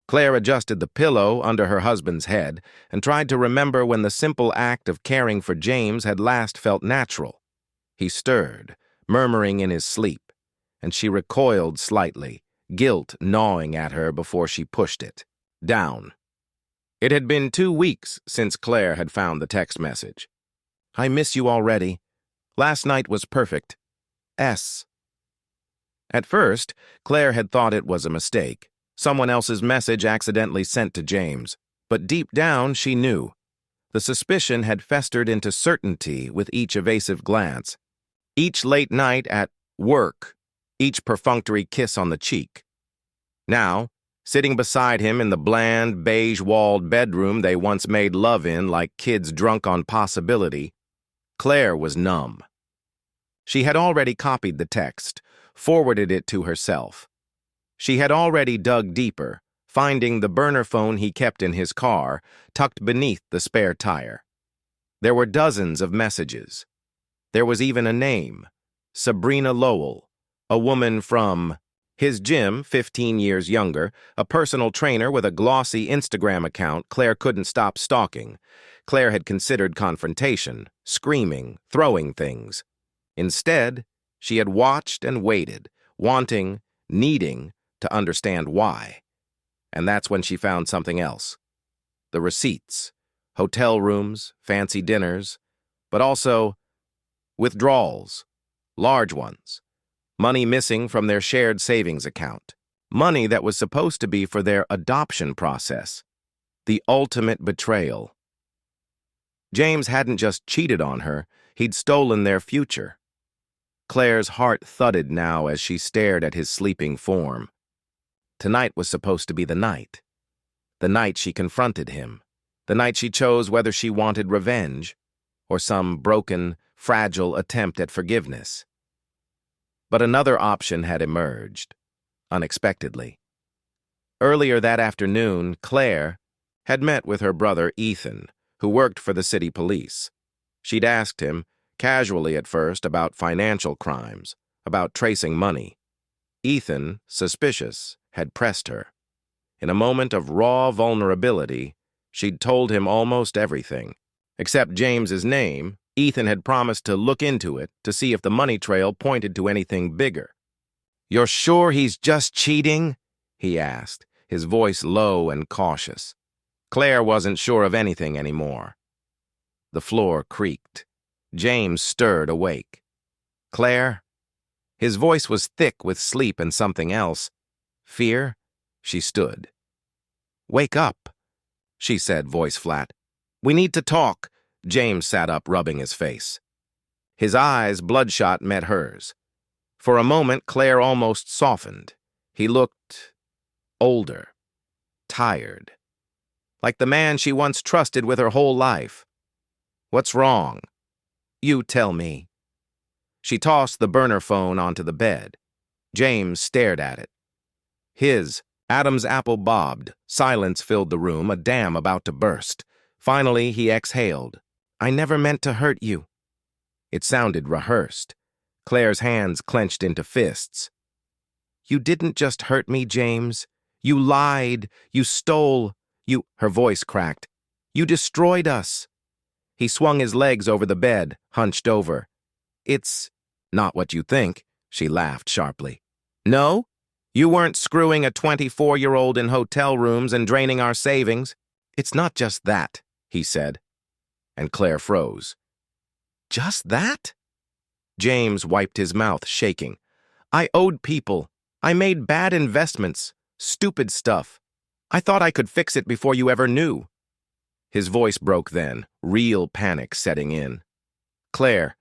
Claire adjusted the pillow under her husband's head and tried to remember when the simple act of caring for James had last felt natural. He stirred, murmuring in his sleep, and she recoiled slightly, guilt gnawing at her before she pushed it down. It had been 2 weeks since Claire had found the text message. "I miss you already. Last night was perfect. S." At first, Claire had thought it was a mistake, someone else's message accidentally sent to James, but deep down she knew. The suspicion had festered into certainty with each evasive glance, each late night at work, each perfunctory kiss on the cheek. Now, sitting beside him in the bland, beige-walled bedroom they once made love in like kids drunk on possibility, Claire was numb. She had already copied the text, forwarded it to herself. She had already dug deeper, finding the burner phone he kept in his car, tucked beneath the spare tire. There were dozens of messages. There was even a name, Sabrina Lowell, a woman from his gym, 15 years younger, a personal trainer with a glossy Instagram account Claire couldn't stop stalking. Claire had considered confrontation, screaming, throwing things. Instead, she had watched and waited, wanting, needing to understand why. And that's when she found something else. The receipts, hotel rooms, fancy dinners, but also withdrawals, large ones. Money missing from their shared savings account. Money that was supposed to be for their adoption process. The ultimate betrayal. James hadn't just cheated on her, he'd stolen their future. Claire's heart thudded now as she stared at his sleeping form. Tonight was supposed to be the night. The night she confronted him. The night she chose whether she wanted revenge or some broken, fragile attempt at forgiveness. But another option had emerged, unexpectedly. Earlier that afternoon, Claire had met with her brother Ethan, who worked for the city police. She'd asked him, casually at first, about financial crimes, about tracing money. Ethan, suspicious, had pressed her. In a moment of raw vulnerability, she'd told him almost everything. Except James's name, Ethan had promised to look into it to see if the money trail pointed to anything bigger. "You're sure he's just cheating?" he asked, his voice low and cautious. Claire wasn't sure of anything anymore. The floor creaked. James stirred awake. "Claire?" His voice was thick with sleep and something else. Fear? She stood. "Wake up," she said, voice flat. "We need to talk." James sat up, rubbing his face. His eyes, bloodshot, met hers. For a moment, Claire almost softened. He looked older, tired, like the man she once trusted with her whole life. "What's wrong?" "You tell me." She tossed the burner phone onto the bed. James stared at it. His Adam's apple bobbed. Silence filled the room, a dam about to burst. Finally, he exhaled. "I never meant to hurt you." It sounded rehearsed. Claire's hands clenched into fists. "You didn't just hurt me, James. You lied. You stole. Her voice cracked. "You destroyed us." He swung his legs over the bed, hunched over. "It's not what you think," she laughed sharply. "No? You weren't screwing a 24-year-old in hotel rooms and draining our savings." "It's not just that," he said. And Claire froze. "Just that?" James wiped his mouth, shaking. "I owed people. I made bad investments. Stupid stuff. I thought I could fix it before you ever knew." His voice broke then, real panic setting in. "Claire,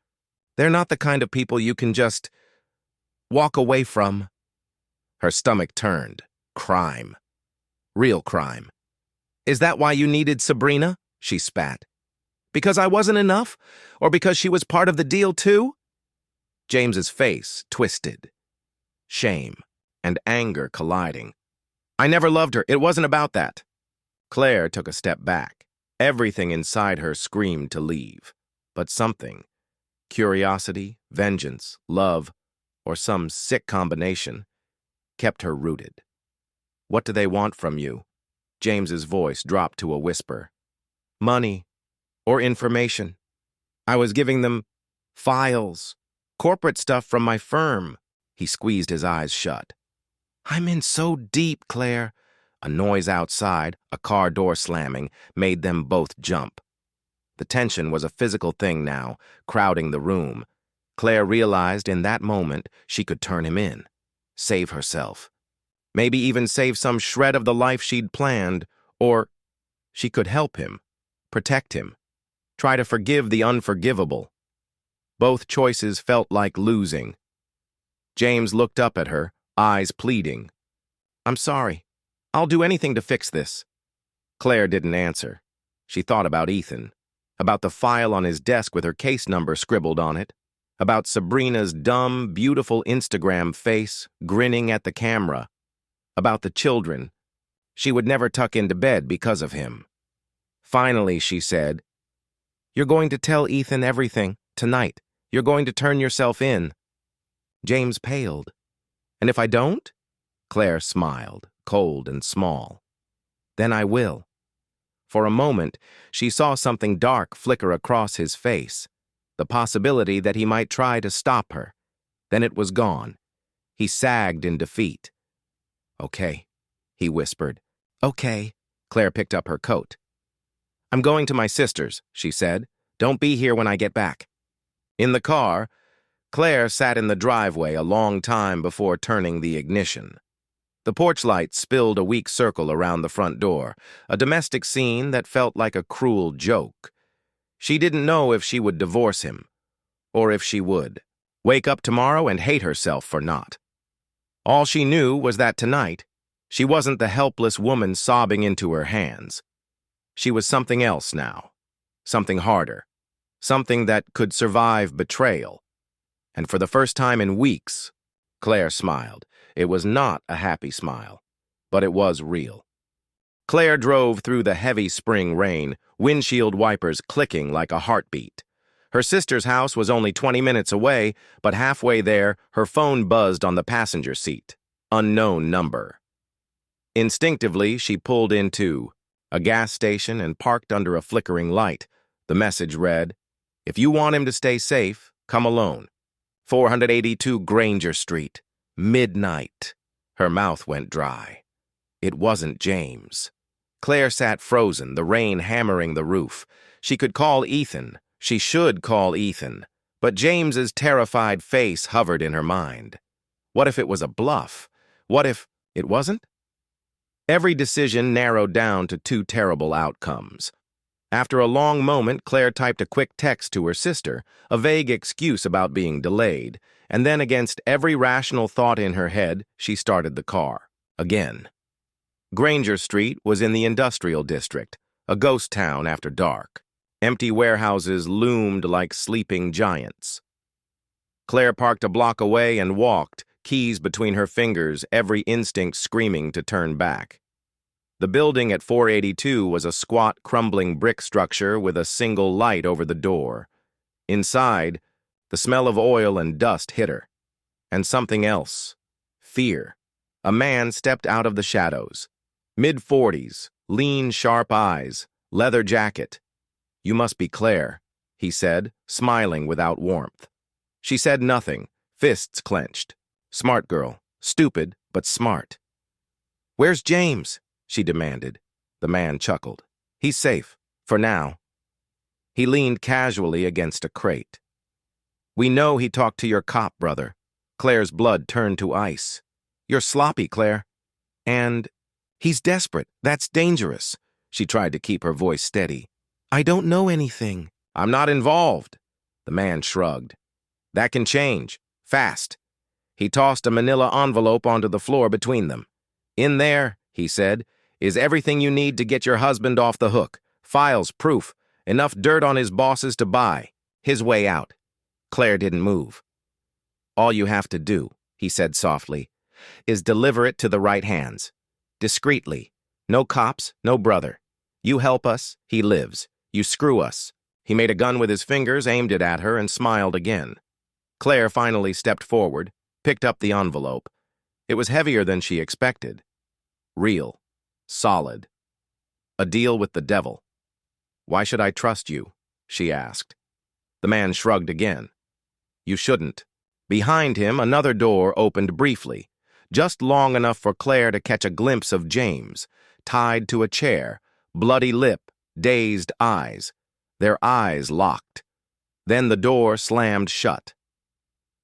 they're not the kind of people you can just walk away from." Her stomach turned. Crime. Real crime. "Is that why you needed Sabrina?" she spat. "Because I wasn't enough? Or because she was part of the deal too?" James's face twisted. Shame and anger colliding. "I never loved her. It wasn't about that." Claire took a step back. Everything inside her screamed to leave. But something, curiosity, vengeance, love, or some sick combination, kept her rooted. "What do they want from you?" James's voice dropped to a whisper. Money or information. I was giving them files, corporate stuff from my firm. He squeezed his eyes shut. I'm in so deep, Claire. A noise outside, a car door slamming, made them both jump. The tension was a physical thing now, crowding the room. Claire realized in that moment she could turn him in, save herself. Maybe even save some shred of the life she'd planned, or she could help him, protect him, try to forgive the unforgivable. Both choices felt like losing. James looked up at her, eyes pleading. I'm sorry. I'll do anything to fix this. Claire didn't answer. She thought about Ethan, about the file on his desk with her case number scribbled on it, about Sabrina's dumb, beautiful Instagram face grinning at the camera, about the children. She would never tuck into bed because of him. Finally, she said, You're going to tell Ethan everything, tonight. You're going to turn yourself in. James paled. And if I don't? Claire smiled, cold and small. Then I will. For a moment, she saw something dark flicker across his face, the possibility that he might try to stop her. Then it was gone. He sagged in defeat. Okay, he whispered. Okay. Claire picked up her coat. I'm going to my sister's, she said. Don't be here when I get back. In the car, Claire sat in the driveway a long time before turning the ignition. The porch light spilled a weak circle around the front door, a domestic scene that felt like a cruel joke. She didn't know if she would divorce him, or if she would wake up tomorrow and hate herself for not. All she knew was that tonight, she wasn't the helpless woman sobbing into her hands. She was something else now, something harder, something that could survive betrayal. And for the first time in weeks, Claire smiled. It was not a happy smile, but it was real. Claire drove through the heavy spring rain, windshield wipers clicking like a heartbeat. Her sister's house was only 20 minutes away, but halfway there, her phone buzzed on the passenger seat. Unknown number. Instinctively, she pulled into a gas station and parked under a flickering light. The message read, If you want him to stay safe, come alone. 482 Granger Street. Midnight. Her mouth went dry. It wasn't James. Claire sat frozen, the rain hammering the roof. She could call Ethan. She should call Ethan. But James's terrified face hovered in her mind. What if it was a bluff? What if it wasn't? Every decision narrowed down to two terrible outcomes. After a long moment, Claire typed a quick text to her sister, a vague excuse about being delayed, and then against every rational thought in her head, she started the car. Again. Granger Street was in the industrial district, a ghost town after dark. Empty warehouses loomed like sleeping giants. Claire parked a block away and walked, keys between her fingers, every instinct screaming to turn back. The building at 482 was a squat, crumbling brick structure with a single light over the door. Inside, the smell of oil and dust hit her. And something else. Fear. A man stepped out of the shadows. Mid-40s, lean, sharp eyes, leather jacket. You must be Claire, he said, smiling without warmth. She said nothing, fists clenched. Smart girl, stupid, but smart. Where's James? She demanded. The man chuckled. He's safe, for now. He leaned casually against a crate. We know he talked to your cop, brother. Claire's blood turned to ice. You're sloppy, Claire. And he's desperate. That's dangerous. She tried to keep her voice steady. I don't know anything. I'm not involved. The man shrugged. That can change. Fast. He tossed a manila envelope onto the floor between them. In there, he said, is everything you need to get your husband off the hook. Files, proof, enough dirt on his bosses to buy. His way out. Claire didn't move. All you have to do, he said softly, is deliver it to the right hands. Discreetly. No cops, no brother. You help us, he lives. You screw us. He made a gun with his fingers, aimed it at her, and smiled again. Claire finally stepped forward, picked up the envelope. It was heavier than she expected. Real. Solid. A deal with the devil. Why should I trust you? She asked. The man shrugged again. You shouldn't. Behind him, another door opened briefly, just long enough for Claire to catch a glimpse of James, tied to a chair, bloody lip, dazed eyes. Their eyes locked. Then the door slammed shut.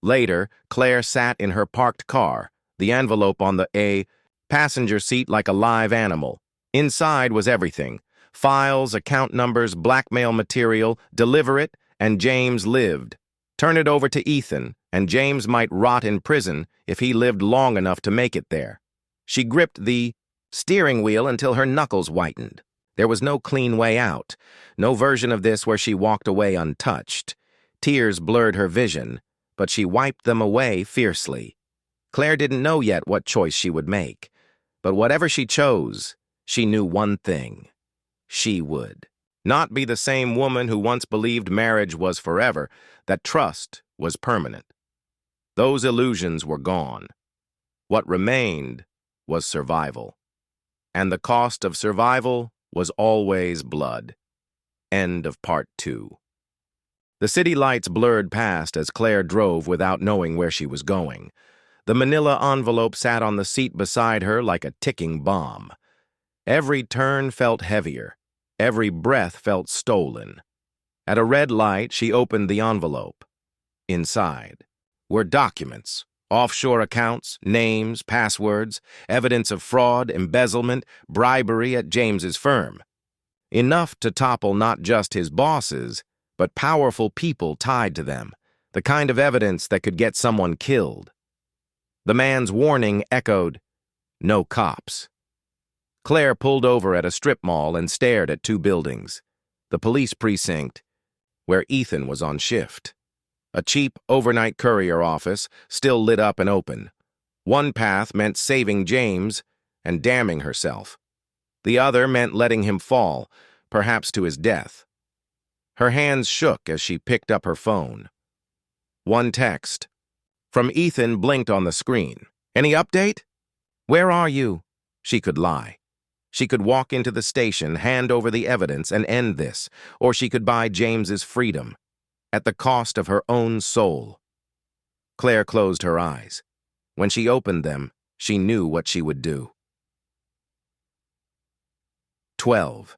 Later, Claire sat in her parked car, the envelope on the passenger seat like a live animal. Inside was everything: files, account numbers, blackmail material. Deliver it, and James lived. Turn it over to Ethan, and James might rot in prison if he lived long enough to make it there. She gripped the steering wheel until her knuckles whitened. There was no clean way out, no version of this where she walked away untouched. Tears blurred her vision, but she wiped them away fiercely. Claire didn't know yet what choice she would make, but whatever she chose, she knew one thing: she would not be the same woman who once believed marriage was forever, that trust was permanent. Those illusions were gone. What remained was survival. And the cost of survival was always blood. End of part 2. The city lights blurred past as Claire drove without knowing where she was going. The manila envelope sat on the seat beside her like a ticking bomb. Every turn felt heavier. Every breath felt stolen. At a red light, she opened the envelope. Inside were documents, offshore accounts, names, passwords, evidence of fraud, embezzlement, bribery at James's firm. Enough to topple not just his bosses, but powerful people tied to them, the kind of evidence that could get someone killed. The man's warning echoed, "No cops." Claire pulled over at a strip mall and stared at 2 buildings. The police precinct, where Ethan was on shift. A cheap overnight courier office, still lit up and open. One path meant saving James and damning herself. The other meant letting him fall, perhaps to his death. Her hands shook as she picked up her phone. One text from Ethan blinked on the screen. "Any update? Where are you?" She could lie. She could walk into the station, hand over the evidence, and end this, or she could buy James's freedom, at the cost of her own soul. Claire closed her eyes. When she opened them, she knew what she would do. 12.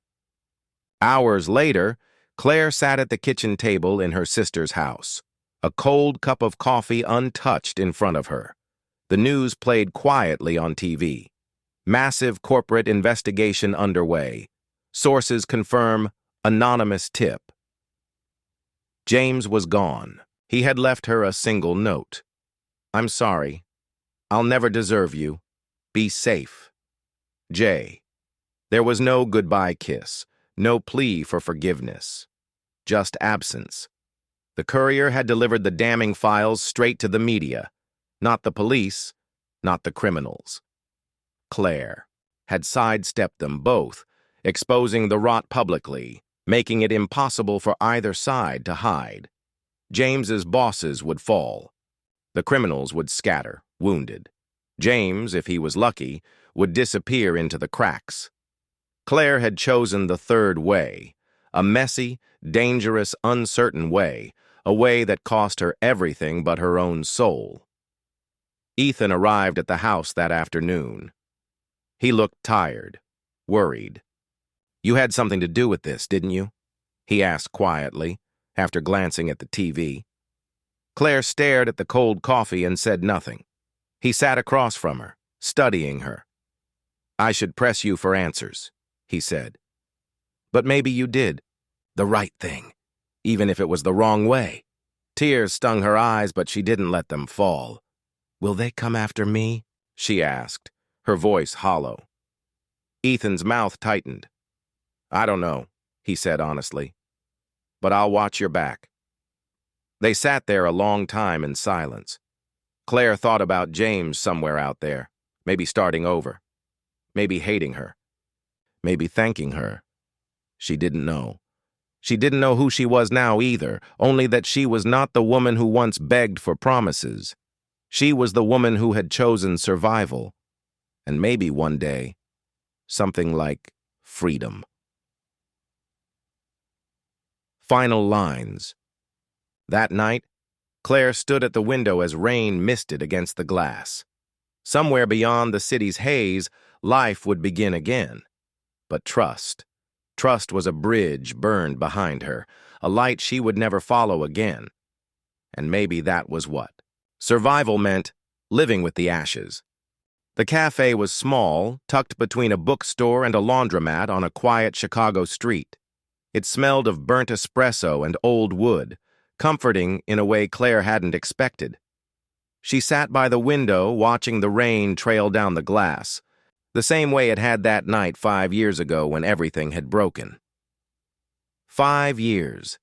Hours later, Claire sat at the kitchen table in her sister's house, a cold cup of coffee untouched in front of her. The news played quietly on TV. Massive corporate investigation underway. Sources confirm anonymous tip. James was gone. He had left her a single note. "I'm sorry. I'll never deserve you. Be safe. J." There was no goodbye kiss, no plea for forgiveness. Just absence. The courier had delivered the damning files straight to the media. Not the police, not the criminals. Claire had sidestepped them both, exposing the rot publicly, making it impossible for either side to hide. James's bosses would fall. The criminals would scatter, wounded. James, if he was lucky, would disappear into the cracks. Claire had chosen the third way, a messy, dangerous, uncertain way, a way that cost her everything but her own soul. Ethan arrived at the house that afternoon. He looked tired, worried. "You had something to do with this, didn't you?" he asked quietly, after glancing at the TV. Claire stared at the cold coffee and said nothing. He sat across from her, studying her. "I should press you for answers," he said. "But maybe you did the right thing, even if it was the wrong way." Tears stung her eyes, but she didn't let them fall. "Will they come after me?" she asked, her voice hollow. Ethan's mouth tightened. "I don't know," he said honestly. "But I'll watch your back." They sat there a long time in silence. Claire thought about James somewhere out there, maybe starting over, maybe hating her, maybe thanking her. She didn't know. She didn't know who she was now either, only that she was not the woman who once begged for promises. She was the woman who had chosen survival. And maybe one day, something like freedom. Final lines. That night, Claire stood at the window as rain misted against the glass. Somewhere beyond the city's haze, life would begin again. But trust was a bridge burned behind her, a light she would never follow again. And maybe that was what survival meant, living with the ashes. The cafe was small, tucked between a bookstore and a laundromat on a quiet Chicago street. It smelled of burnt espresso and old wood, comforting in a way Claire hadn't expected. She sat by the window watching the rain trail down the glass, the same way it had that night 5 years ago when everything had broken. 5 years.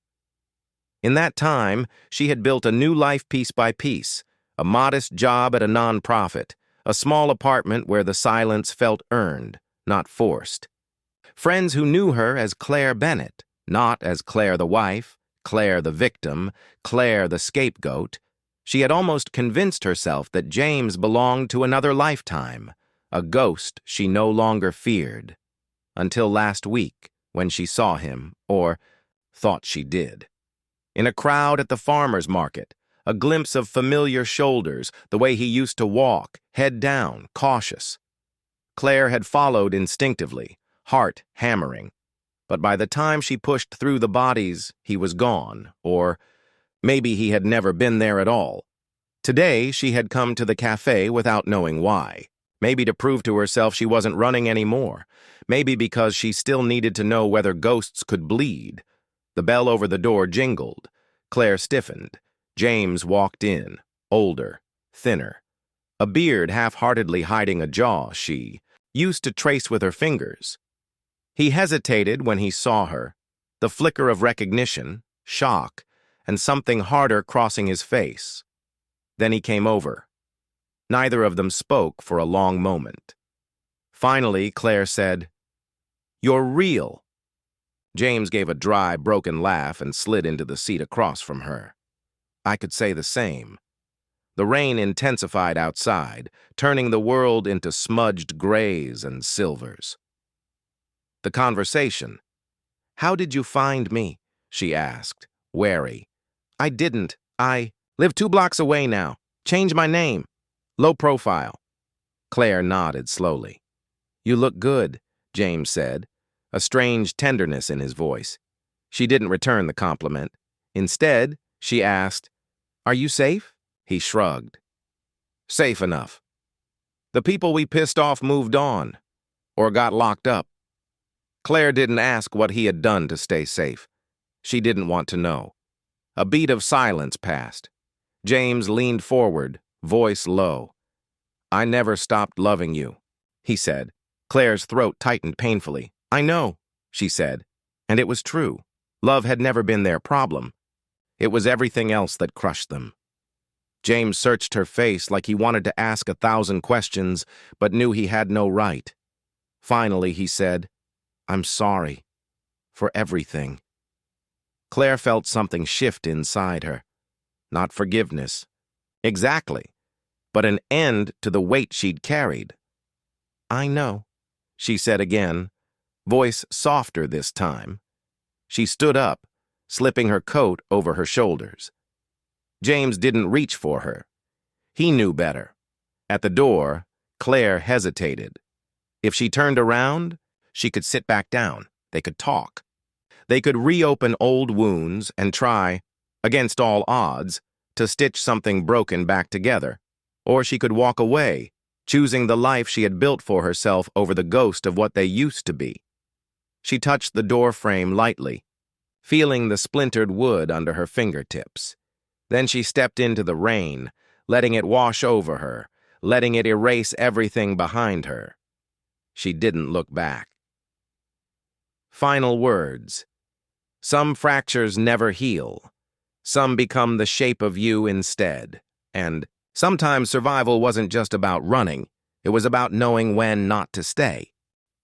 In that time, she had built a new life piece by piece, a modest job at a nonprofit, a small apartment where the silence felt earned, not forced. Friends who knew her as Claire Bennett, not as Claire the wife, Claire the victim, Claire the scapegoat. She had almost convinced herself that James belonged to another lifetime, a ghost she no longer feared. Until last week, when she saw him, or thought she did. In a crowd at the farmer's market, a glimpse of familiar shoulders, the way he used to walk, head down, cautious. Claire had followed instinctively, heart hammering. But by the time she pushed through the bodies, he was gone, or maybe he had never been there at all. Today, she had come to the cafe without knowing why. Maybe to prove to herself she wasn't running anymore. Maybe because she still needed to know whether ghosts could bleed. The bell over the door jingled. Claire stiffened. James walked in, older, thinner. A beard half-heartedly hiding a jaw she used to trace with her fingers. He hesitated when he saw her, the flicker of recognition, shock, and something harder crossing his face. Then he came over. Neither of them spoke for a long moment. Finally, Claire said, "You're real." James gave a dry, broken laugh and slid into the seat across from her. I could say the same. The rain intensified outside, turning the world into smudged grays and silvers. The conversation. "How did you find me?" she asked, wary. "I didn't. I live 2 blocks away now. Change my name. Low profile." Claire nodded slowly. "You look good," James said, a strange tenderness in his voice. She didn't return the compliment. Instead, she asked, "Are you safe?" He shrugged. "Safe enough. The people we pissed off moved on, or got locked up." Claire didn't ask what he had done to stay safe. She didn't want to know. A beat of silence passed. James leaned forward, voice low. "I never stopped loving you," he said. Claire's throat tightened painfully. "I know," she said. And it was true. Love had never been their problem. It was everything else that crushed them. James searched her face like he wanted to ask 1,000 questions, but knew he had no right. Finally, he said, "I'm sorry. For everything." Claire felt something shift inside her. Not forgiveness. Exactly. But an end to the weight she'd carried. "I know," she said again, voice softer this time. She stood up, slipping her coat over her shoulders. James didn't reach for her. He knew better. At the door, Claire hesitated. If she turned around, she could sit back down. They could talk. They could reopen old wounds and try, against all odds, to stitch something broken back together. Or she could walk away, choosing the life she had built for herself over the ghost of what they used to be. She touched the door frame lightly, feeling the splintered wood under her fingertips. Then she stepped into the rain, letting it wash over her, letting it erase everything behind her. She didn't look back. Final words. Some fractures never heal. Some become the shape of you instead. And sometimes survival wasn't just about running. It was about knowing when not to stay.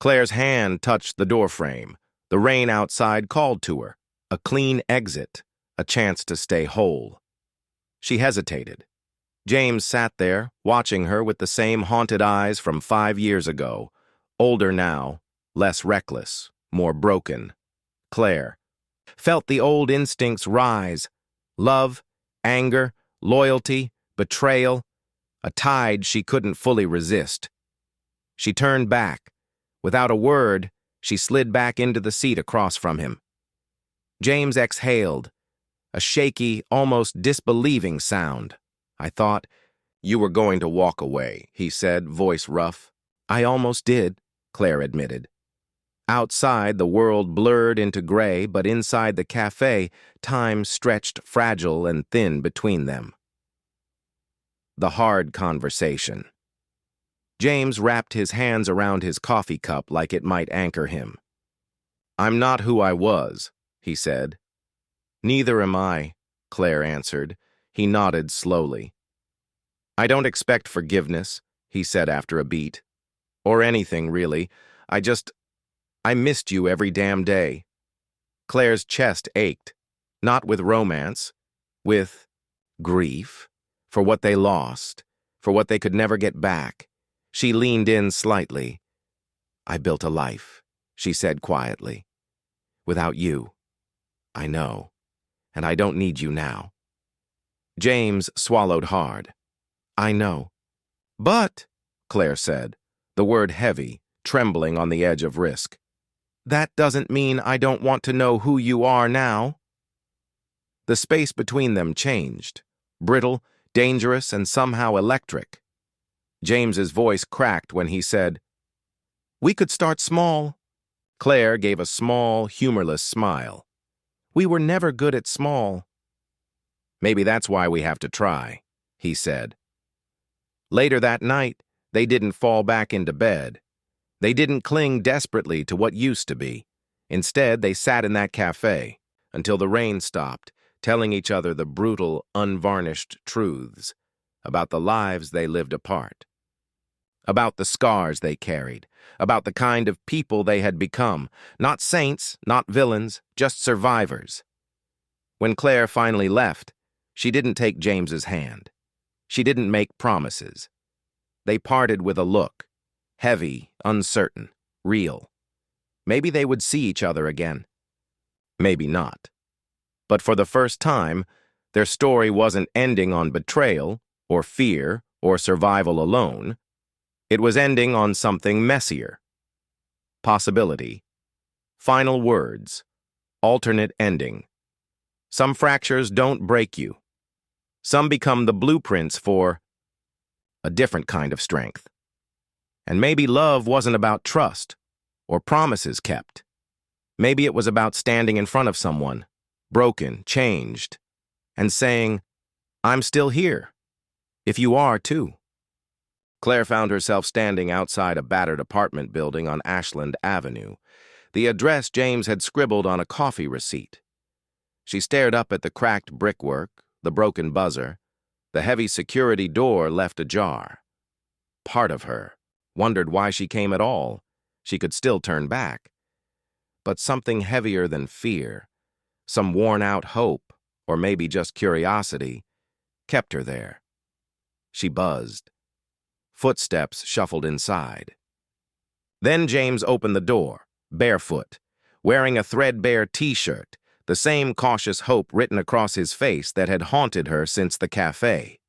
Claire's hand touched the doorframe. The rain outside called to her. A clean exit, a chance to stay whole. She hesitated. James sat there, watching her with the same haunted eyes from 5 years ago, older now, less reckless, more broken. Claire felt the old instincts rise: love, anger, loyalty, betrayal, a tide she couldn't fully resist. She turned back. Without a word, she slid back into the seat across from him. James exhaled, a shaky, almost disbelieving sound. "I thought you were going to walk away," he said, voice rough. "I almost did," Claire admitted. Outside, the world blurred into gray, but inside the cafe, time stretched fragile and thin between them. The hard conversation. James wrapped his hands around his coffee cup like it might anchor him. "I'm not who I was," he said. "Neither am I," Claire answered. He nodded slowly. "I don't expect forgiveness," he said after a beat. "Or anything, really. I missed you every damn day." Claire's chest ached, not with romance, with grief, for what they lost, for what they could never get back. She leaned in slightly. "I built a life," she said quietly. "Without you. I know. And I don't need you now." James swallowed hard. "I know." "But," Claire said, the word heavy, trembling on the edge of risk, "that doesn't mean I don't want to know who you are now." The space between them changed, brittle, dangerous, and somehow electric. James's voice cracked when he said, "We could start small." Claire gave a small, humorless smile. "We were never good at small." "Maybe that's why we have to try," he said. Later that night, they didn't fall back into bed. They didn't cling desperately to what used to be. Instead, they sat in that cafe until the rain stopped, telling each other the brutal, unvarnished truths about the lives they lived apart, about the scars they carried, about the kind of people they had become, not saints, not villains, just survivors. When Claire finally left, she didn't take James's hand. She didn't make promises. They parted with a look, heavy, uncertain, real. Maybe they would see each other again. Maybe not. But for the first time, their story wasn't ending on betrayal, or fear, or survival alone. It was ending on something messier. Possibility. Final words. Alternate ending. Some fractures don't break you. Some become the blueprints for a different kind of strength. And maybe love wasn't about trust or promises kept. Maybe it was about standing in front of someone, broken, changed, and saying, "I'm still here, if you are too." Claire found herself standing outside a battered apartment building on Ashland Avenue, the address James had scribbled on a coffee receipt. She stared up at the cracked brickwork, the broken buzzer, the heavy security door left ajar. Part of her wondered why she came at all. She could still turn back. But something heavier than fear, some worn-out hope, or maybe just curiosity, kept her there. She buzzed. Footsteps shuffled inside. Then James opened the door, barefoot, wearing a threadbare t-shirt, the same cautious hope written across his face that had haunted her since the cafe.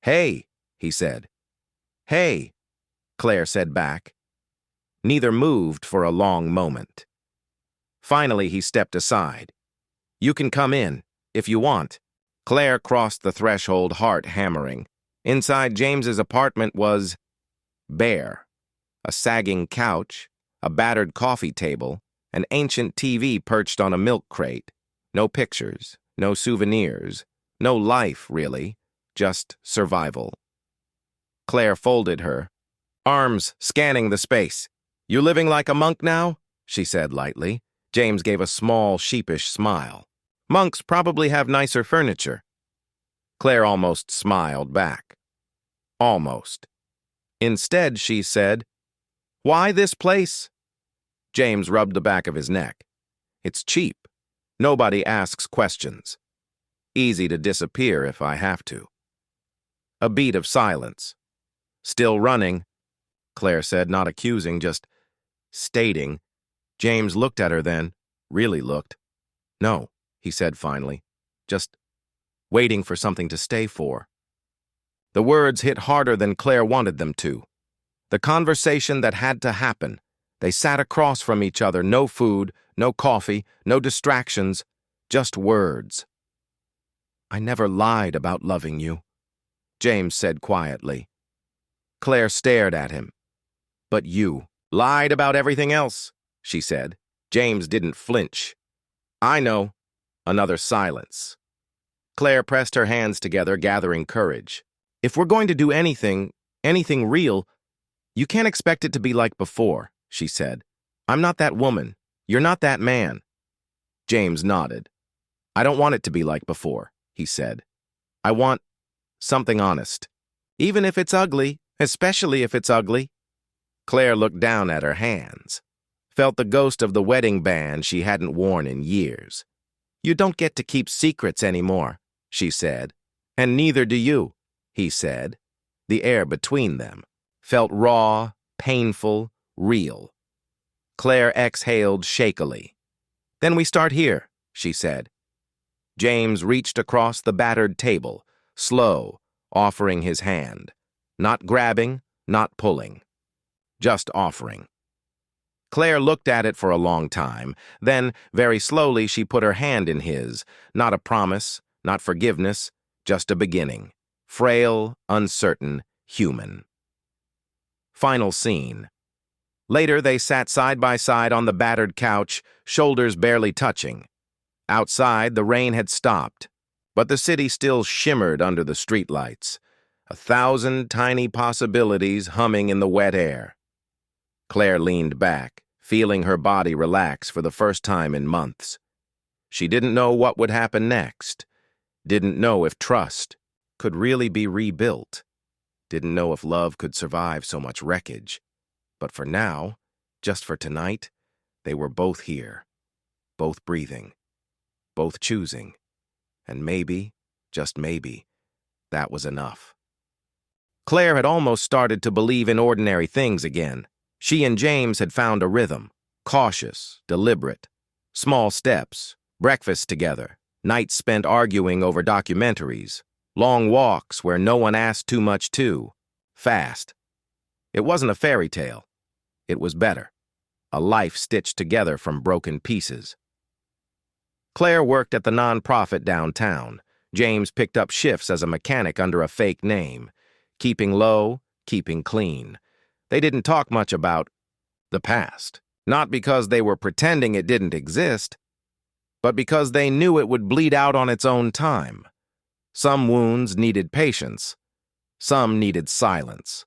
"Hey," he said. "Hey," Claire said back. Neither moved for a long moment. Finally, he stepped aside. "You can come in, if you want." Claire crossed the threshold, heart hammering. Inside James's apartment was bare. A sagging couch, a battered coffee table, an ancient TV perched on a milk crate. No pictures, no souvenirs, no life, really, just survival. Claire folded her, arms scanning the space. "You living like a monk now?" she said lightly. James gave a small, sheepish smile. "Monks probably have nicer furniture." Claire almost smiled back. Almost. Instead, she said, "Why this place?" James rubbed the back of his neck. "It's cheap. Nobody asks questions. Easy to disappear if I have to." A beat of silence. "Still running," Claire said, not accusing, just stating. James looked at her then, really looked. No, he said finally, just waiting for something to stay for. The words hit harder than Claire wanted them to. The conversation that had to happen. They sat across from each other, no food, no coffee, no distractions, just words. I never lied about loving you, James said quietly. Claire stared at him. But you lied about everything else, she said. James didn't flinch. I know. Another silence. Claire pressed her hands together, gathering courage. If we're going to do anything real, you can't expect it to be like before, she said. I'm not that woman. You're not that man. James nodded. I don't want it to be like before, he said. I want something honest. Even if it's ugly, especially if it's ugly. Claire looked down at her hands, felt the ghost of the wedding band she hadn't worn in years. You don't get to keep secrets anymore, she said. And neither do you, he said. The air between them felt raw, painful, real. Claire exhaled shakily. Then we start here, she said. James reached across the battered table, slow, offering his hand. Not grabbing, not pulling. Just offering. Claire looked at it for a long time. Then, very slowly, she put her hand in his. Not a promise, not forgiveness, just a beginning. Frail, uncertain, human. Final scene. Later, they sat side by side on the battered couch, shoulders barely touching. Outside, the rain had stopped, but the city still shimmered under the streetlights. 1,000 tiny possibilities humming in the wet air. Claire leaned back, feeling her body relax for the first time in months. She didn't know what would happen next. Didn't know if trust could really be rebuilt. Didn't know if love could survive so much wreckage. But for now, just for tonight, they were both here. Both breathing. Both choosing. And maybe, just maybe, that was enough. Claire had almost started to believe in ordinary things again. She and James had found a rhythm. Cautious, deliberate. Small steps. Breakfast together. Nights spent arguing over documentaries. Long walks where no one asked too much too. Fast. It wasn't a fairy tale. It was better. A life stitched together from broken pieces. Claire worked at the nonprofit downtown. James picked up shifts as a mechanic under a fake name. Keeping low, keeping clean. They didn't talk much about the past. Not because they were pretending it didn't exist, but because they knew it would bleed out on its own time. Some wounds needed patience. Some needed silence.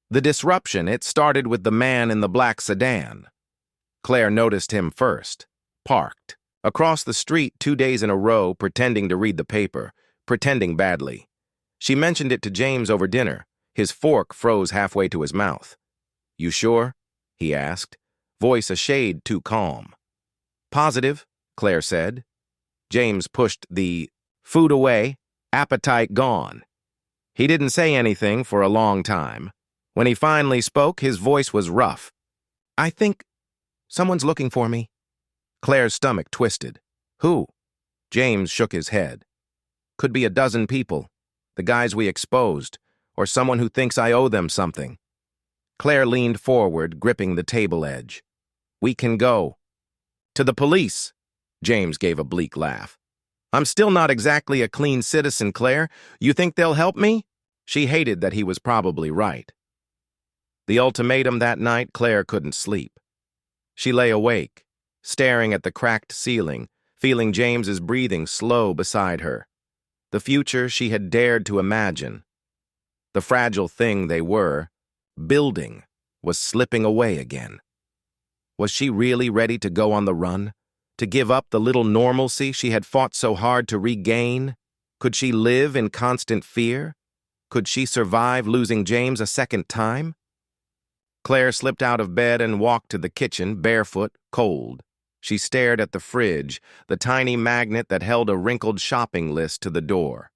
The disruption, it started with the man in the black sedan. Claire noticed him first. Parked. Across the street 2 days in a row, pretending to read the paper. Pretending badly. She mentioned it to James over dinner. His fork froze halfway to his mouth. You sure? He asked, voice a shade too calm. Positive, Claire said. James pushed the food away, appetite gone. He didn't say anything for a long time. When he finally spoke, his voice was rough. I think someone's looking for me. Claire's stomach twisted. Who? James shook his head. Could be a dozen people. The guys we exposed. Or someone who thinks I owe them something. Claire leaned forward, gripping the table edge. We can go. To the police. James gave a bleak laugh. I'm still not exactly a clean citizen, Claire. You think they'll help me? She hated that he was probably right. The ultimatum that night, Claire couldn't sleep. She lay awake, staring at the cracked ceiling, feeling James's breathing slow beside her. The future she had dared to imagine. The fragile thing they were, building, was slipping away again. Was she really ready to go on the run? To give up the little normalcy she had fought so hard to regain? Could she live in constant fear? Could she survive losing James a second time? Claire slipped out of bed and walked to the kitchen, barefoot, cold. She stared at the fridge, the tiny magnet that held a wrinkled shopping list to the door.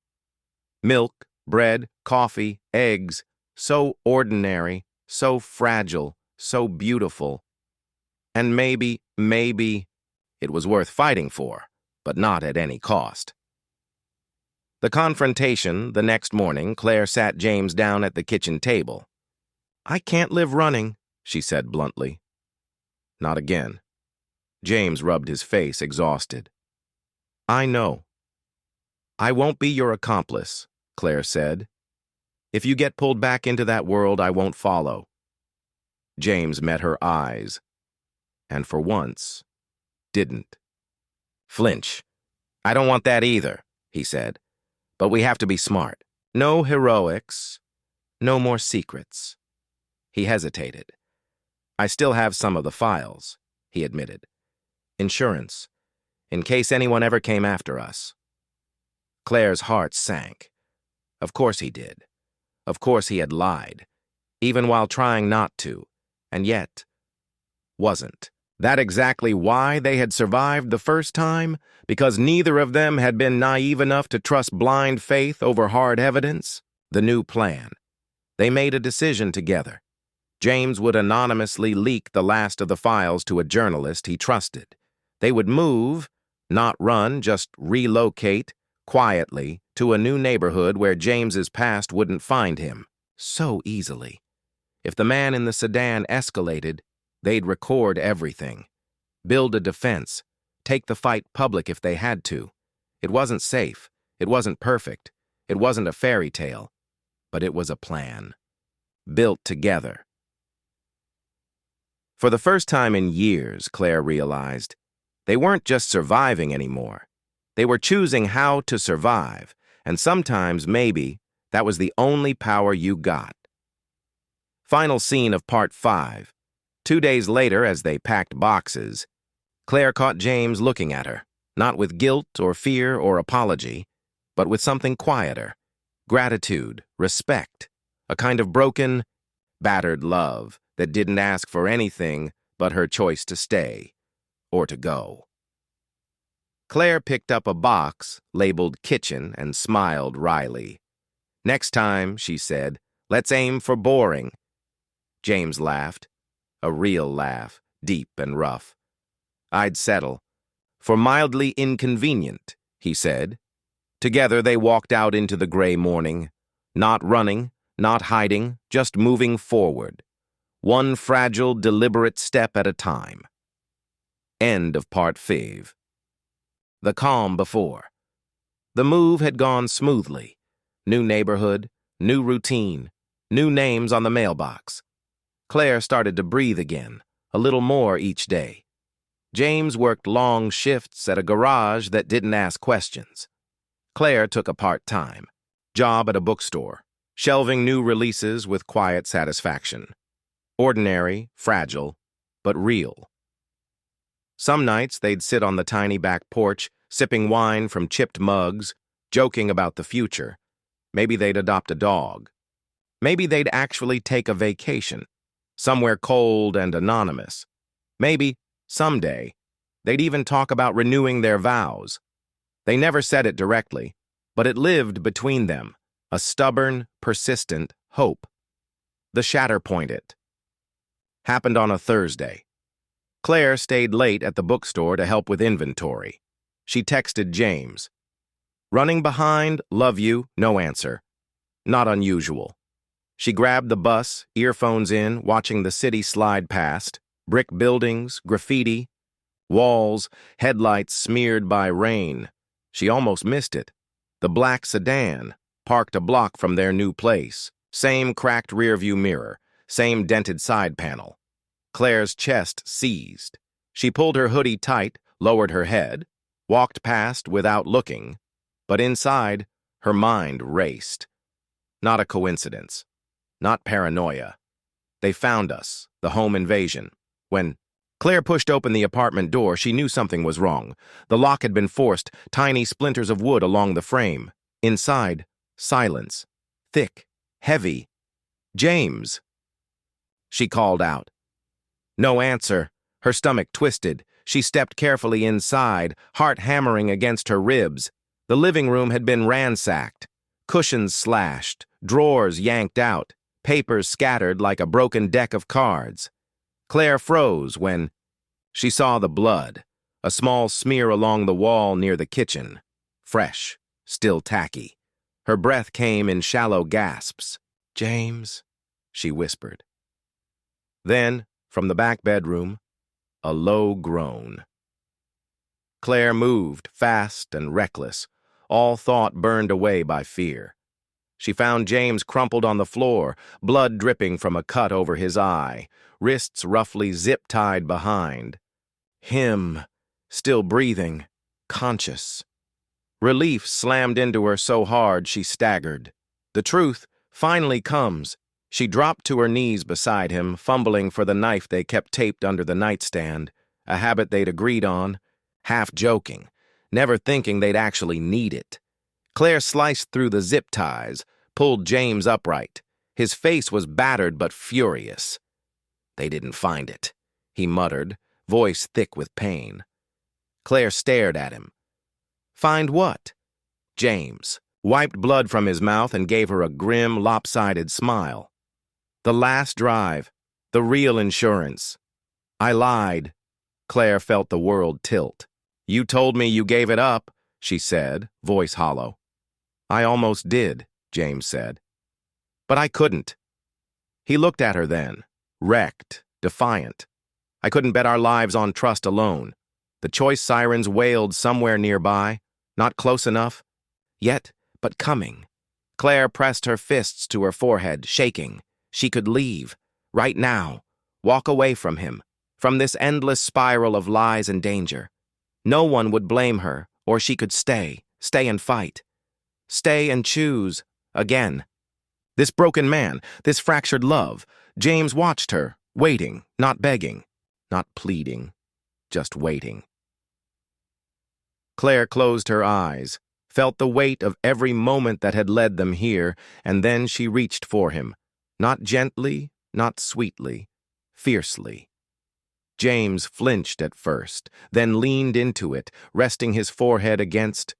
Milk, bread, coffee, eggs, so ordinary, so fragile, so beautiful. And maybe, it was worth fighting for, but not at any cost. The confrontation, the next morning, Claire sat James down at the kitchen table. "I can't live running," she said bluntly. "Not again." James rubbed his face, exhausted. "I know." "I won't be your accomplice," Claire said. "If you get pulled back into that world, I won't follow." James met her eyes, and for once, didn't flinch. "I don't want that either," he said. "But we have to be smart. No heroics, no more secrets." He hesitated. "I still have some of the files," he admitted. "Insurance, in case anyone ever came after us." Claire's heart sank. Of course he did. Of course he had lied, even while trying not to, and yet wasn't. That exactly why they had survived the first time? Because neither of them had been naive enough to trust blind faith over hard evidence? The new plan. They made a decision together. James would anonymously leak the last of the files to a journalist he trusted. They would move, not run, just relocate, quietly, to a new neighborhood where James's past wouldn't find him so easily. If the man in the sedan escalated, they'd record everything, build a defense, take the fight public if they had to. It wasn't safe, it wasn't perfect, it wasn't a fairy tale, but it was a plan, built together. For the first time in years, Claire realized, they weren't just surviving anymore. They were choosing how to survive, and sometimes, maybe, that was the only power you got. Final scene of Part 5. 2 days later, as they packed boxes, Claire caught James looking at her, not with guilt or fear or apology, but with something quieter. Gratitude, respect, a kind of broken, battered love that didn't ask for anything but her choice to stay or to go. Claire picked up a box labeled kitchen and smiled wryly. "Next time," she said, "let's aim for boring." James laughed, a real laugh, deep and rough. "I'd settle for mildly inconvenient," he said. Together they walked out into the gray morning, not running, not hiding, just moving forward, one fragile, deliberate step at a time. End of Part 5. The calm before. The move had gone smoothly. New neighborhood, new routine, new names on the mailbox. Claire started to breathe again, a little more each day. James worked long shifts at a garage that didn't ask questions. Claire took a part-time job at a bookstore, shelving new releases with quiet satisfaction. Ordinary, fragile, but real. Some nights they'd sit on the tiny back porch, sipping wine from chipped mugs, joking about the future. Maybe they'd adopt a dog. Maybe they'd actually take a vacation, somewhere cold and anonymous. Maybe, someday, they'd even talk about renewing their vows. They never said it directly, but it lived between them, a stubborn, persistent hope. The Shatterpoint it happened on a Thursday. Claire stayed late at the bookstore to help with inventory. She texted James. "Running behind, love you, no answer." Not unusual. She grabbed the bus, earphones in, watching the city slide past, brick buildings, graffiti, walls, headlights smeared by rain. She almost missed it. The black sedan, parked a block from their new place. Same cracked rearview mirror, same dented side panel. Claire's chest seized. She pulled her hoodie tight, lowered her head, walked past without looking, but inside, her mind raced. Not a coincidence. Not paranoia. They found us, the home invasion. When Claire pushed open the apartment door, she knew something was wrong. The lock had been forced, tiny splinters of wood along the frame. Inside, silence. Thick, heavy. "James!" She called out. No answer. Her stomach twisted. She stepped carefully inside, heart hammering against her ribs. The living room had been ransacked. Cushions slashed, drawers yanked out, papers scattered like a broken deck of cards. Claire froze when she saw the blood, a small smear along the wall near the kitchen, fresh, still tacky. Her breath came in shallow gasps. "James," she whispered. Then, from the back bedroom, a low groan. Claire moved, fast and reckless, all thought burned away by fear. She found James crumpled on the floor, blood dripping from a cut over his eye, wrists roughly zip-tied behind. Him, still breathing, conscious. Relief slammed into her so hard she staggered. The truth finally comes. She dropped to her knees beside him, fumbling for the knife they kept taped under the nightstand, a habit they'd agreed on, half joking, never thinking they'd actually need it. Claire sliced through the zip ties, pulled James upright. His face was battered but furious. "They didn't find it," he muttered, voice thick with pain. Claire stared at him. "Find what?" James wiped blood from his mouth and gave her a grim, lopsided smile. "The last drive, the real insurance. I lied." Claire felt the world tilt. "You told me you gave it up," she said, voice hollow. "I almost did," James said. "But I couldn't." He looked at her then, wrecked, defiant. "I couldn't bet our lives on trust alone." The choice sirens wailed somewhere nearby, not close enough, yet, but coming. Claire pressed her fists to her forehead, shaking. She could leave, right now, walk away from him, from this endless spiral of lies and danger. No one would blame her, or she could stay and fight. Stay and choose, again. This broken man, this fractured love. James watched her, waiting, not begging, not pleading, just waiting. Claire closed her eyes, felt the weight of every moment that had led them here, and then she reached for him, not gently, not sweetly, fiercely. James flinched at first, then leaned into it, resting his forehead against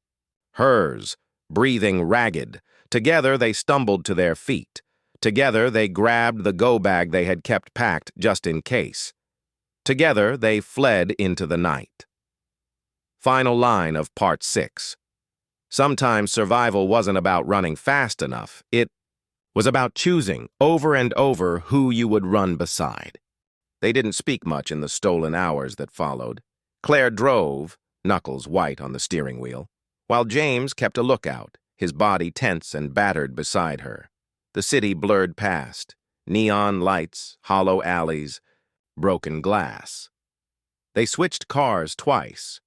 hers, breathing ragged. Together they stumbled to their feet. Together they grabbed the go-bag they had kept packed just in case. Together they fled into the night. Final line of Part 6. Sometimes survival wasn't about running fast enough. It was about choosing over and over who you would run beside. They didn't speak much in the stolen hours that followed. Claire drove, knuckles white on the steering wheel, while James kept a lookout, his body tense and battered beside her. The city blurred past, neon lights, hollow alleys, broken glass. They switched cars twice,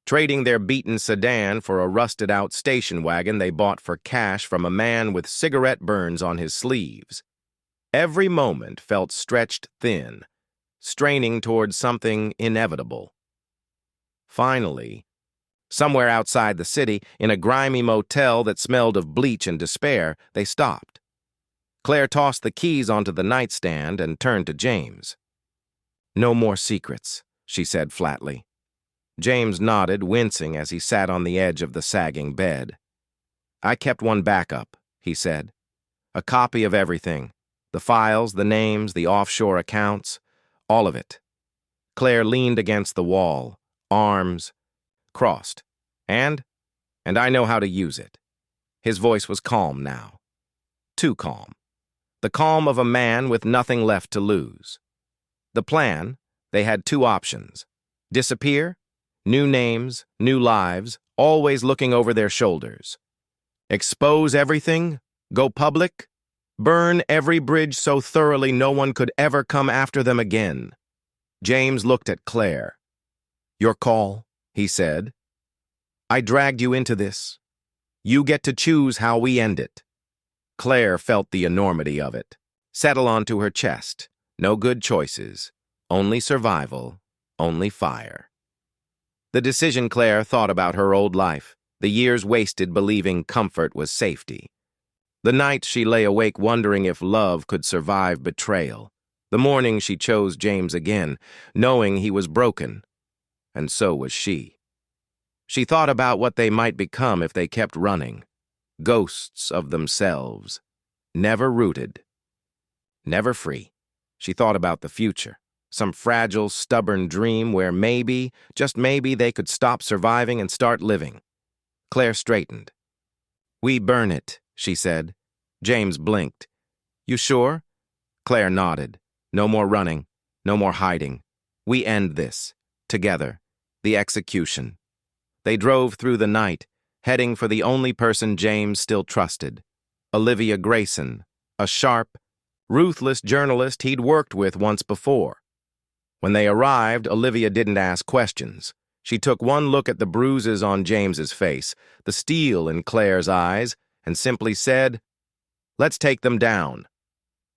trading their beaten sedan for a rusted-out station wagon they bought for cash from a man with cigarette burns on his sleeves. Every moment felt stretched thin, straining towards something inevitable. Finally, somewhere outside the city, in a grimy motel that smelled of bleach and despair, they stopped. Claire tossed the keys onto the nightstand and turned to James. "No more secrets," she said flatly. James nodded, wincing as he sat on the edge of the sagging bed. "I kept one backup," he said. "A copy of everything. The files, the names, the offshore accounts, all of it." Claire leaned against the wall, arms crossed. And I know how to use it." His voice was calm now. Too calm. The calm of a man with nothing left to lose. The plan, they had two options. Disappear, new names, new lives, always looking over their shoulders. Expose everything, go public, burn every bridge so thoroughly no one could ever come after them again. James looked at Claire. "Your call," he said. "I dragged you into this. You get to choose how we end it." Claire felt the enormity of it, settle onto her chest. No good choices, only survival, only fire. The decision Claire thought about her old life, the years wasted believing comfort was safety. The nights she lay awake wondering if love could survive betrayal. The morning she chose James again, knowing he was broken, and so was she. She thought about what they might become if they kept running. Ghosts of themselves. Never rooted. Never free. She thought about the future. Some fragile, stubborn dream where maybe, just maybe, they could stop surviving and start living. Claire straightened. "We burn it," she said. James blinked. "You sure?" Claire nodded. "No more running. No more hiding. We end this. Together. The execution." They drove through the night, heading for the only person James still trusted, Olivia Grayson, a sharp, ruthless journalist he'd worked with once before. When they arrived, Olivia didn't ask questions. She took one look at the bruises on James's face, the steel in Claire's eyes, and simply said, "Let's take them down."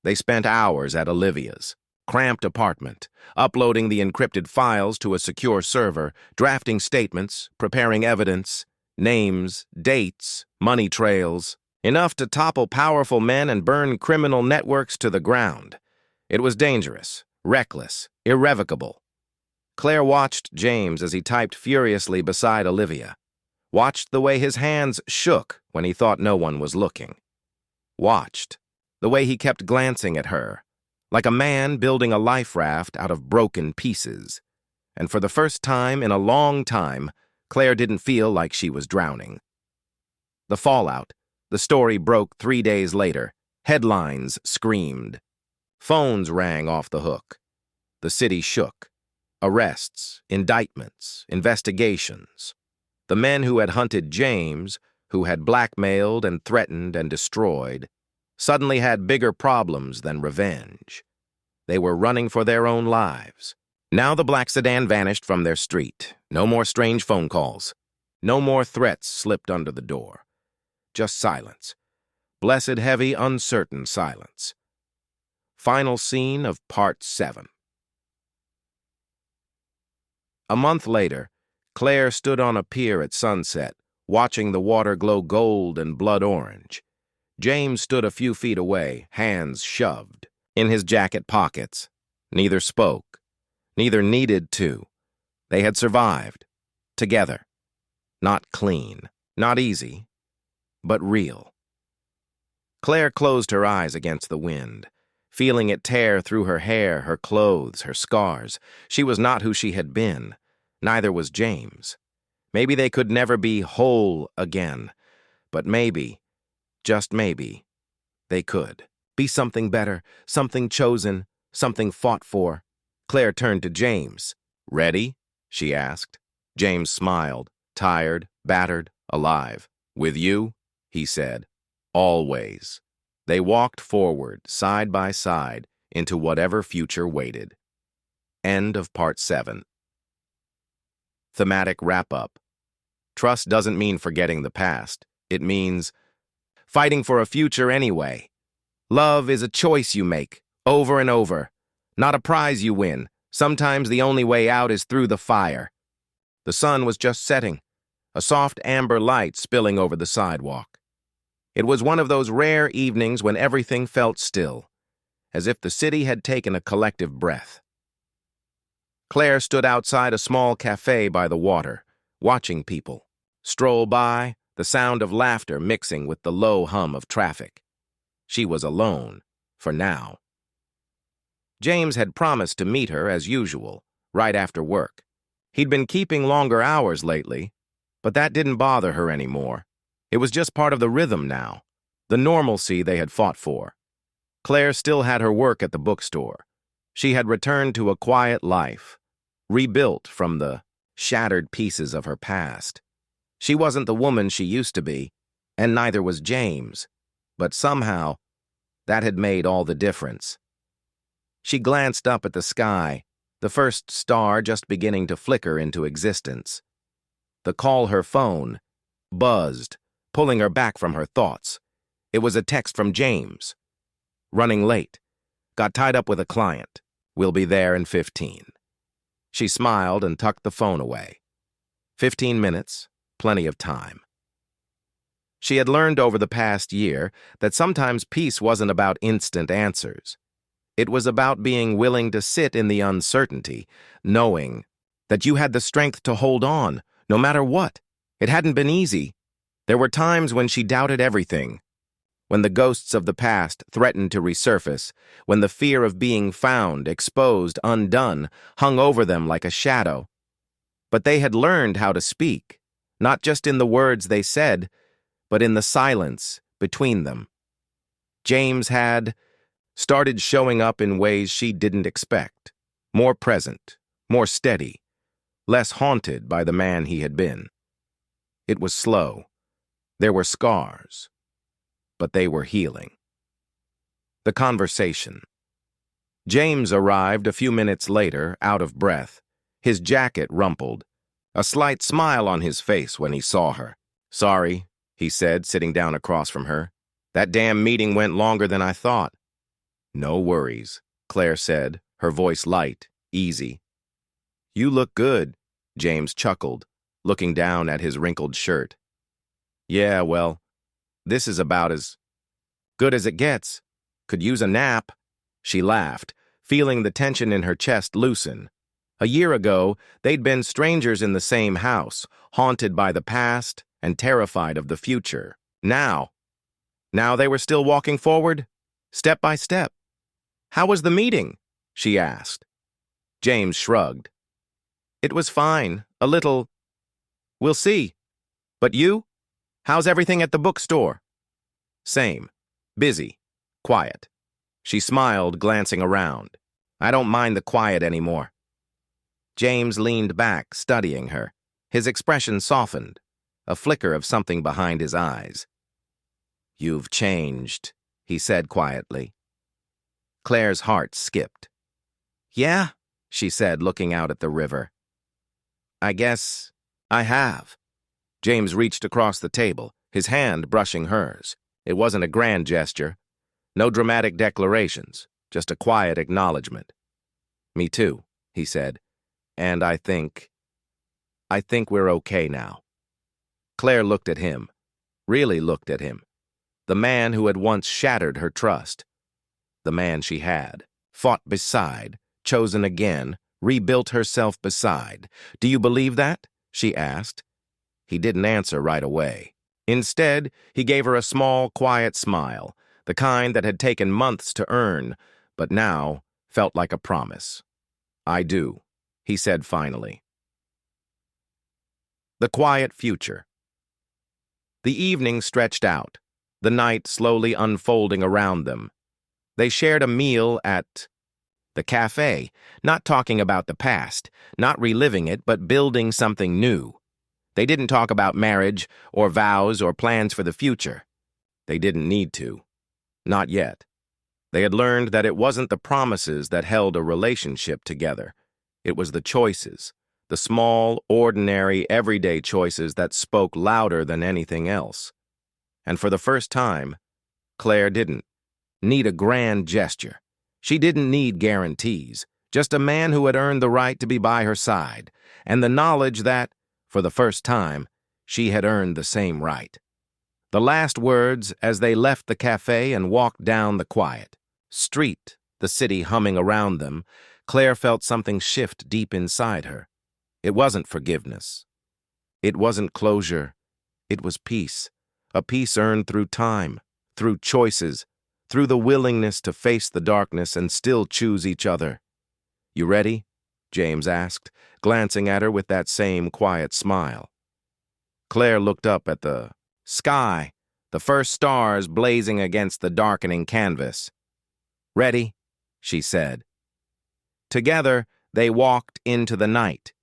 They spent hours at Olivia's cramped apartment, uploading the encrypted files to a secure server, drafting statements, preparing evidence, names, dates, money trails, enough to topple powerful men and burn criminal networks to the ground. It was dangerous, reckless, irrevocable. Claire watched James as he typed furiously beside Olivia, watched the way his hands shook when he thought no one was looking, watched the way he kept glancing at her, like a man building a life raft out of broken pieces. And for the first time in a long time, Claire didn't feel like she was drowning. The fallout, the story broke 3 days later. Headlines screamed. Phones rang off the hook. The city shook. Arrests, indictments, investigations. The men who had hunted James, who had blackmailed and threatened and destroyed, suddenly had bigger problems than revenge. They were running for their own lives. Now the black sedan vanished from their street. No more strange phone calls. No more threats slipped under the door. Just silence. Blessed, heavy, uncertain silence. Final scene of Part 7. A month later, Claire stood on a pier at sunset, watching the water glow gold and blood orange. James stood a few feet away, hands shoved in his jacket pockets. Neither spoke. Neither needed to. They had survived. Together. Not clean. Not easy. But real. Claire closed her eyes against the wind, feeling it tear through her hair, her clothes, her scars. She was not who she had been. Neither was James. Maybe they could never be whole again. But maybe, just maybe, they could. Be something better, something chosen, something fought for. Claire turned to James. "Ready?" she asked. James smiled, tired, battered, alive. "With you?" he said. "Always." They walked forward, side by side, into whatever future waited. End of Part 7. Thematic wrap-up. Trust doesn't mean forgetting the past. It means fighting for a future anyway. Love is a choice you make, over and over. Not a prize you win. Sometimes the only way out is through the fire. The sun was just setting, a soft amber light spilling over the sidewalk. It was one of those rare evenings when everything felt still, as if the city had taken a collective breath. Claire stood outside a small cafe by the water, watching people stroll by, the sound of laughter mixing with the low hum of traffic. She was alone, for now. James had promised to meet her as usual, right after work. He'd been keeping longer hours lately, but that didn't bother her anymore. It was just part of the rhythm now, the normalcy they had fought for. Claire still had her work at the bookstore. She had returned to a quiet life, rebuilt from the shattered pieces of her past. She wasn't the woman she used to be, and neither was James, but somehow that had made all the difference. She glanced up at the sky, the first star just beginning to flicker into existence. The call her phone buzzed, pulling her back from her thoughts. It was a text from James. "Running late. Got tied up with a client. We'll be there in 15. She smiled and tucked the phone away. 15 minutes, plenty of time. She had learned over the past year that sometimes peace wasn't about instant answers. It was about being willing to sit in the uncertainty, knowing that you had the strength to hold on, no matter what. It hadn't been easy. There were times when she doubted everything. when the ghosts of the past threatened to resurface, when the fear of being found, exposed, undone, hung over them like a shadow. But they had learned how to speak, not just in the words they said, but in the silence between them. James had started showing up in ways she didn't expect, more present, more steady, less haunted by the man he had been. It was slow. There were scars, but they were healing. The conversation. James arrived a few minutes later, out of breath, his jacket rumpled, a slight smile on his face when he saw her. "Sorry," he said, sitting down across from her. "That damn meeting went longer than I thought." "No worries," Claire said, her voice light, easy. "You look good," James chuckled, looking down at his wrinkled shirt. "Yeah, well, this is about as good as it gets. Could use a nap." She laughed, feeling the tension in her chest loosen. A year ago, they'd been strangers in the same house, haunted by the past and terrified of the future. Now they were still walking forward, step by step. "How was the meeting?" she asked. James shrugged. "It was fine, a little. We'll see. But you? How's everything at the bookstore?" "Same. Busy. Quiet." She smiled, glancing around. "I don't mind the quiet anymore." James leaned back, studying her. His expression softened, a flicker of something behind his eyes. "You've changed," he said quietly. Claire's heart skipped. "Yeah," she said, looking out at the river. "I guess I have." James reached across the table, his hand brushing hers. It wasn't a grand gesture. No dramatic declarations, just a quiet acknowledgement. "Me too," he said. "And I think we're okay now." Claire looked at him, really looked at him. The man who had once shattered her trust. The man she had fought beside, chosen again, rebuilt herself beside. "Do you believe that?" she asked. He didn't answer right away. Instead, he gave her a small, quiet smile, the kind that had taken months to earn, but now felt like a promise. "I do," he said finally. The quiet future. The evening stretched out, the night slowly unfolding around them. They shared a meal at the cafe, not talking about the past, not reliving it, but building something new. They didn't talk about marriage or vows or plans for the future. They didn't need to. Not yet. They had learned that it wasn't the promises that held a relationship together. It was the choices, the small, ordinary, everyday choices that spoke louder than anything else. And for the first time, Claire didn't need a grand gesture. She didn't need guarantees, just a man who had earned the right to be by her side, and the knowledge that, for the first time, she had earned the same right. The last words as they left the cafe and walked down the quiet street, the city humming around them, Claire felt something shift deep inside her. It wasn't forgiveness. It wasn't closure. It was peace, a peace earned through time, through choices, through the willingness to face the darkness and still choose each other. "You ready?" James asked, glancing at her with that same quiet smile. Claire looked up at the sky, the first stars blazing against the darkening canvas. "Ready?" she said. Together, they walked into the night,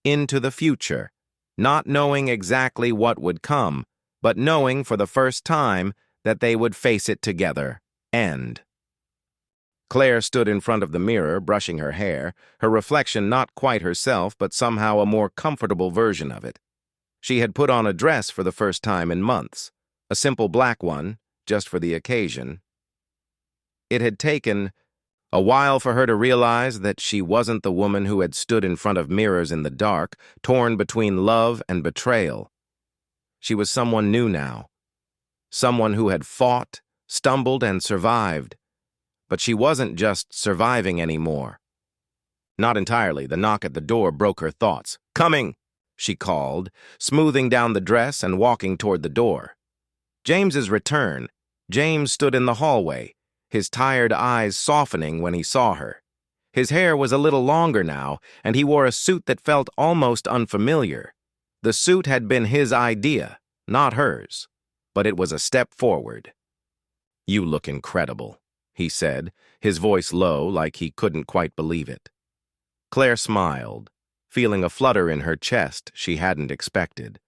into the future, not knowing exactly what would come, but knowing for the first time that they would face it together. End. Claire stood in front of the mirror, brushing her hair, her reflection not quite herself, but somehow a more comfortable version of it. She had put on a dress for the first time in months, a simple black one, just for the occasion. It had taken a while for her to realize that she wasn't the woman who had stood in front of mirrors in the dark, torn between love and betrayal. She was someone new now, someone who had fought, stumbled, and survived. But she wasn't just surviving anymore. Not entirely. The knock at the door broke her thoughts. "Coming!" she called, smoothing down the dress and walking toward the door. James's return, James stood in the hallway, his tired eyes softening when he saw her. His hair was a little longer now, and he wore a suit that felt almost unfamiliar. The suit had been his idea, not hers, but it was a step forward. "You look incredible," he said, his voice low like he couldn't quite believe it. Claire smiled, feeling a flutter in her chest she hadn't expected.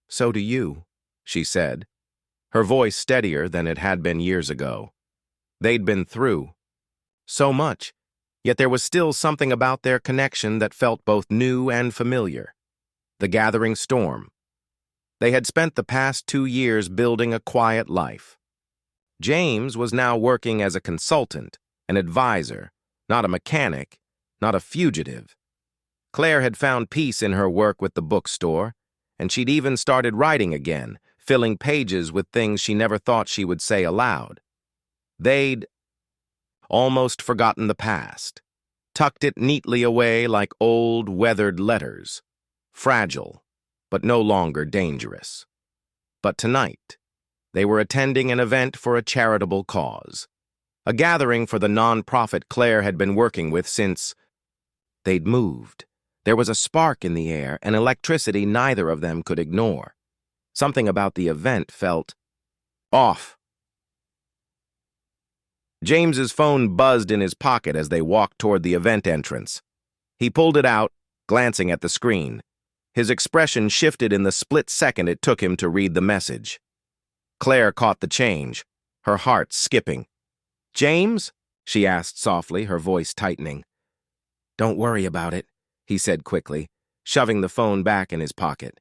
"So do you," she said, her voice steadier than it had been years ago. They'd been through so much, yet there was still something about their connection that felt both new and familiar. The gathering storm. They had spent the past 2 years building a quiet life. James was now working as a consultant, an advisor, not a mechanic, not a fugitive. Claire had found peace in her work with the bookstore, and she'd even started writing again, filling pages with things she never thought she would say aloud. They'd almost forgotten the past, tucked it neatly away like old, weathered letters, fragile, but no longer dangerous. But tonight, they were attending an event for a charitable cause, a gathering for the non-profit Claire had been working with since they'd moved. There was a spark in the air, an electricity neither of them could ignore. Something about the event felt off. James's phone buzzed in his pocket as they walked toward the event entrance. He pulled it out, glancing at the screen. His expression shifted in the split second it took him to read the message. Claire caught the change, her heart skipping. "James?" she asked softly, her voice tightening. "Don't worry about it," he said quickly, shoving the phone back in his pocket.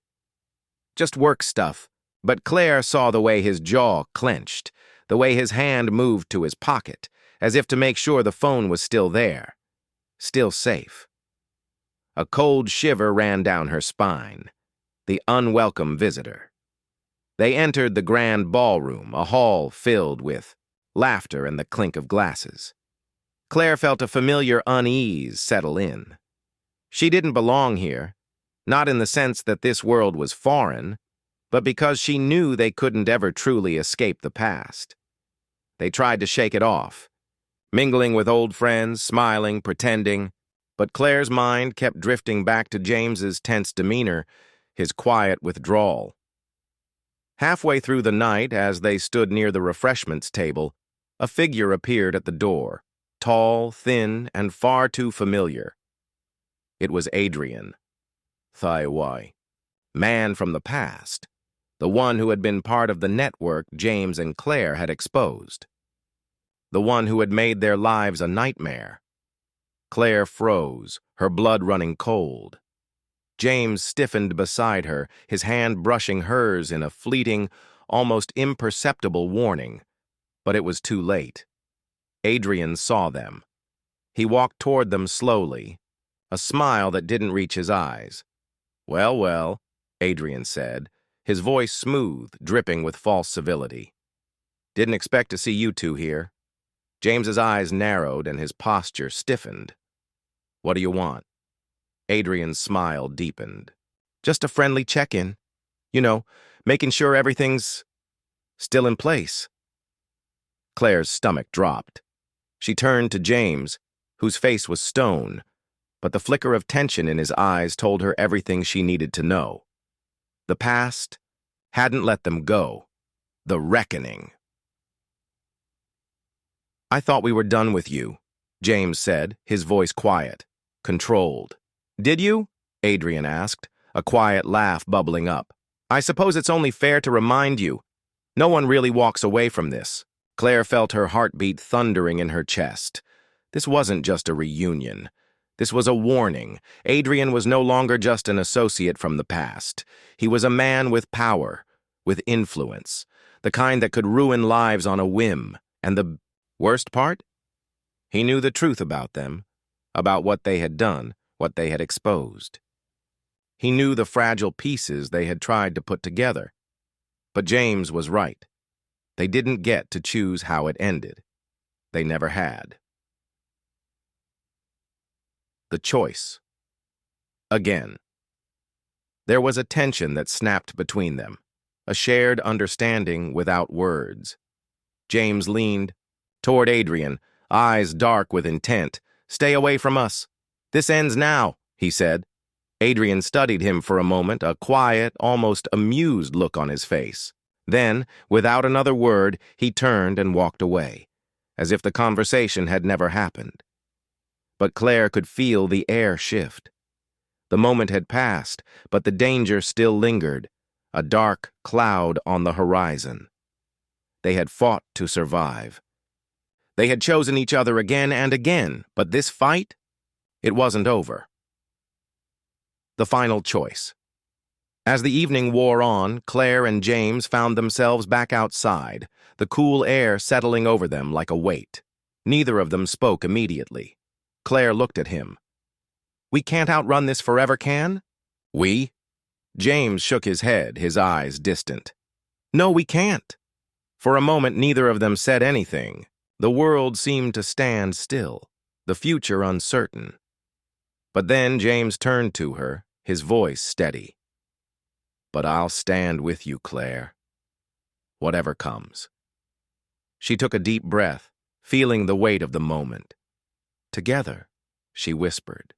"Just work stuff." But Claire saw the way his jaw clenched, the way his hand moved to his pocket, as if to make sure the phone was still there, still safe. A cold shiver ran down her spine. The unwelcome visitor. They entered the grand ballroom, a hall filled with laughter and the clink of glasses. Claire felt a familiar unease settle in. She didn't belong here, not in the sense that this world was foreign, but because she knew they couldn't ever truly escape the past. They tried to shake it off, mingling with old friends, smiling, pretending, but Claire's mind kept drifting back to James's tense demeanor, his quiet withdrawal. Halfway through the night, as they stood near the refreshments table, a figure appeared at the door, tall, thin, and far too familiar. It was Adrian. Thai man from the past, the one who had been part of the network James and Claire had exposed. The one who had made their lives a nightmare. Claire froze, her blood running cold. James stiffened beside her, his hand brushing hers in a fleeting, almost imperceptible warning. But it was too late. Adrian saw them. He walked toward them slowly, a smile that didn't reach his eyes. "Well, well," Adrian said, his voice smooth, dripping with false civility. "Didn't expect to see you two here." James's eyes narrowed and his posture stiffened. "What do you want?" Adrian's smile deepened. "Just a friendly check-in. You know, making sure everything's still in place." Claire's stomach dropped. She turned to James, whose face was stone, but the flicker of tension in his eyes told her everything she needed to know. The past hadn't let them go. The reckoning. "I thought we were done with you," James said, his voice quiet, controlled. "Did you?" Adrian asked, a quiet laugh bubbling up. "I suppose it's only fair to remind you. No one really walks away from this." Claire felt her heartbeat thundering in her chest. This wasn't just a reunion. This was a warning. Adrian was no longer just an associate from the past. He was a man with power, with influence, the kind that could ruin lives on a whim. And the worst part? He knew the truth about them, about what they had done, what they had exposed. He knew the fragile pieces they had tried to put together. But James was right. They didn't get to choose how it ended. They never had. The choice. Again. There was a tension that snapped between them, a shared understanding without words. James leaned toward Adrian, eyes dark with intent. "Stay away from us. This ends now," he said. Adrian studied him for a moment, a quiet, almost amused look on his face. Then, without another word, he turned and walked away, as if the conversation had never happened. But Claire could feel the air shift. The moment had passed, but the danger still lingered, a dark cloud on the horizon. They had fought to survive. They had chosen each other again and again, but this fight, it wasn't over. The final choice. As the evening wore on, Claire and James found themselves back outside, the cool air settling over them like a weight. Neither of them spoke immediately. Claire looked at him. "We can't outrun this forever, can we?" James shook his head, his eyes distant. "No, we can't." For a moment, neither of them said anything. The world seemed to stand still, the future uncertain. But then James turned to her, his voice steady. "But I'll stand with you, Claire, whatever comes." She took a deep breath, feeling the weight of the moment. "Together," she whispered.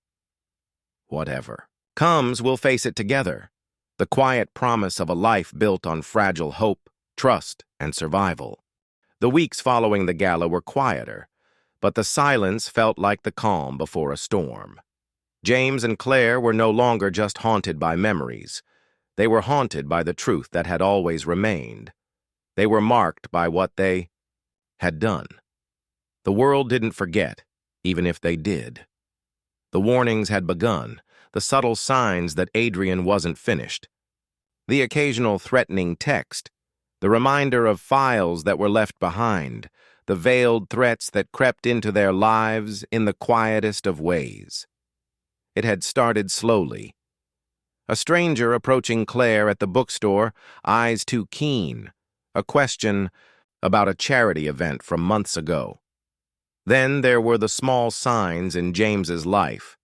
"Whatever comes, we'll face it together." The quiet promise of a life built on fragile hope, trust, and survival. The weeks following the gala were quieter, but the silence felt like the calm before a storm. James and Claire were no longer just haunted by memories. They were haunted by the truth that had always remained. They were marked by what they had done. The world didn't forget, even if they did. The warnings had begun, the subtle signs that Adrian wasn't finished. The occasional threatening text, the reminder of files that were left behind, the veiled threats that crept into their lives in the quietest of ways. It had started slowly. A stranger approaching Claire at the bookstore, eyes too keen, a question about a charity event from months ago. Then there were the small signs in James's life.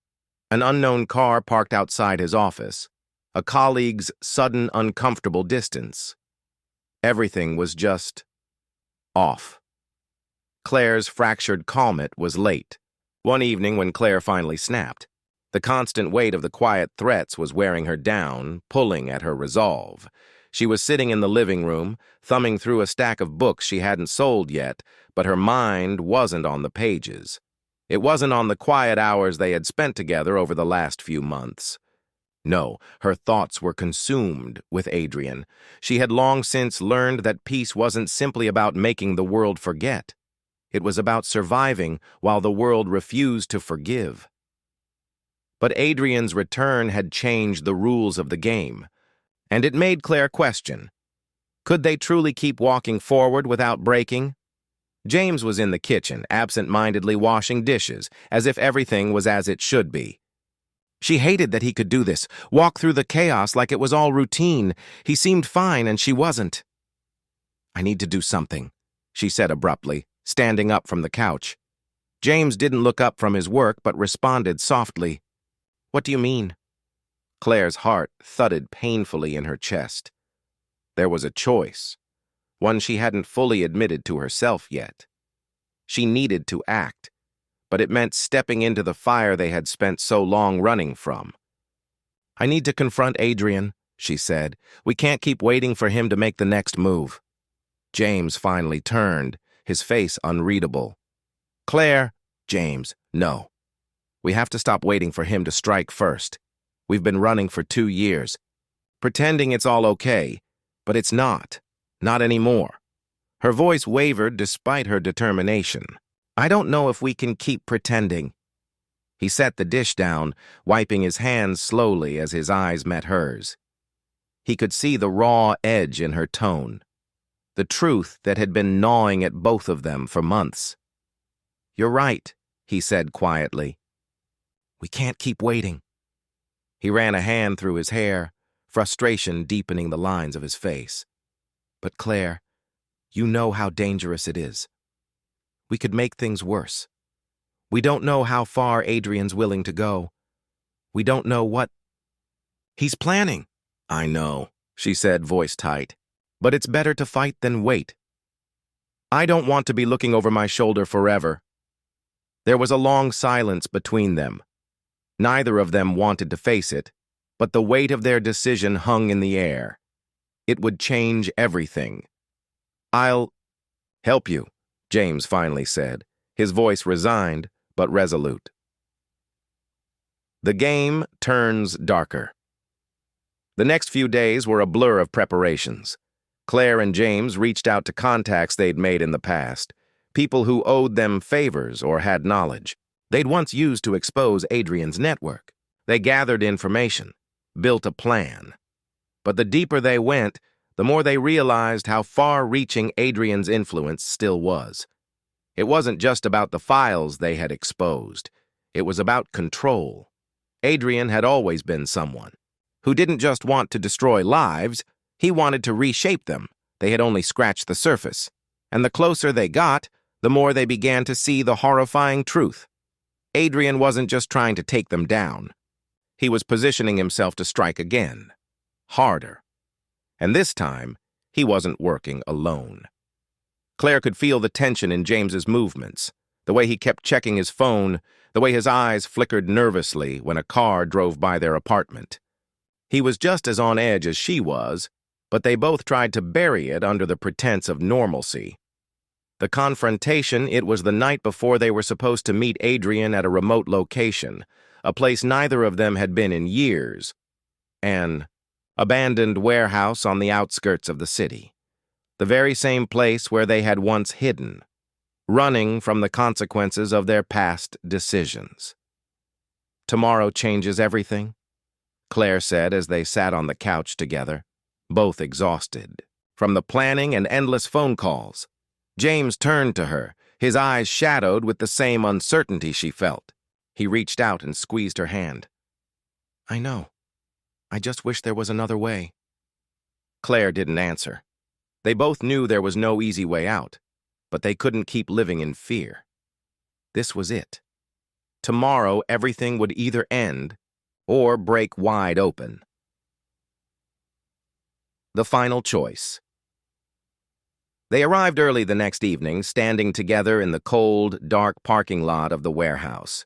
An unknown car parked outside his office, a colleague's sudden uncomfortable distance. Everything was just off. Claire's fractured calm was late. One evening when Claire finally snapped, the constant weight of the quiet threats was wearing her down, pulling at her resolve. She was sitting in the living room, thumbing through a stack of books she hadn't sold yet, but her mind wasn't on the pages. It wasn't on the quiet hours they had spent together over the last few months. No, her thoughts were consumed with Adrian. She had long since learned that peace wasn't simply about making the world forget. It was about surviving while the world refused to forgive. But Adrian's return had changed the rules of the game, and it made Claire question. Could they truly keep walking forward without breaking? James was in the kitchen, absent-mindedly washing dishes, as if everything was as it should be. She hated that he could do this, walk through the chaos like it was all routine. He seemed fine and she wasn't. "I need to do something," she said abruptly, standing up from the couch. James didn't look up from his work but responded softly. "What do you mean?" Claire's heart thudded painfully in her chest. There was a choice, one she hadn't fully admitted to herself yet. She needed to act, but it meant stepping into the fire they had spent so long running from. "I need to confront Adrian," she said. "We can't keep waiting for him to make the next move." James finally turned, his face unreadable. "Claire." "James, no. We have to stop waiting for him to strike first. We've been running for 2 years, pretending it's all okay, but it's not. Not anymore." Her voice wavered despite her determination. "I don't know if we can keep pretending." He set the dish down, wiping his hands slowly as his eyes met hers. He could see the raw edge in her tone, the truth that had been gnawing at both of them for months. "You're right," he said quietly. "We can't keep waiting." He ran a hand through his hair, frustration deepening the lines of his face. "But Claire, you know how dangerous it is. We could make things worse. We don't know how far Adrian's willing to go. We don't know what he's planning." "I know," she said, voice tight. "But it's better to fight than wait." I don't want to be looking over my shoulder forever. There was a long silence between them. Neither of them wanted to face it, but the weight of their decision hung in the air. It would change everything. I'll help you, James finally said, his voice resigned but resolute. The game turns darker. The next few days were a blur of preparations. Claire and James reached out to contacts they'd made in the past, people who owed them favors or had knowledge they'd once used to expose Adrian's network. They gathered information, built a plan. But the deeper they went, the more they realized how far-reaching Adrian's influence still was. It wasn't just about the files they had exposed. It was about control. Adrian had always been someone who didn't just want to destroy lives, he wanted to reshape them. They had only scratched the surface. And the closer they got, the more they began to see the horrifying truth. Adrian wasn't just trying to take them down. He was positioning himself to strike again, harder. And this time, he wasn't working alone. Claire could feel the tension in James's movements, the way he kept checking his phone, the way his eyes flickered nervously when a car drove by their apartment. He was just as on edge as she was, but they both tried to bury it under the pretense of normalcy. The confrontation, it was the night before they were supposed to meet Adrian at a remote location, a place neither of them had been in years, an abandoned warehouse on the outskirts of the city, the very same place where they had once hidden, running from the consequences of their past decisions. Tomorrow changes everything, Claire said as they sat on the couch together, both exhausted, from the planning and endless phone calls. James turned to her, his eyes shadowed with the same uncertainty she felt. He reached out and squeezed her hand. I know. I just wish there was another way. Claire didn't answer. They both knew there was no easy way out, but they couldn't keep living in fear. This was it. Tomorrow, everything would either end or break wide open. The final choice. They arrived early the next evening, standing together in the cold, dark parking lot of the warehouse.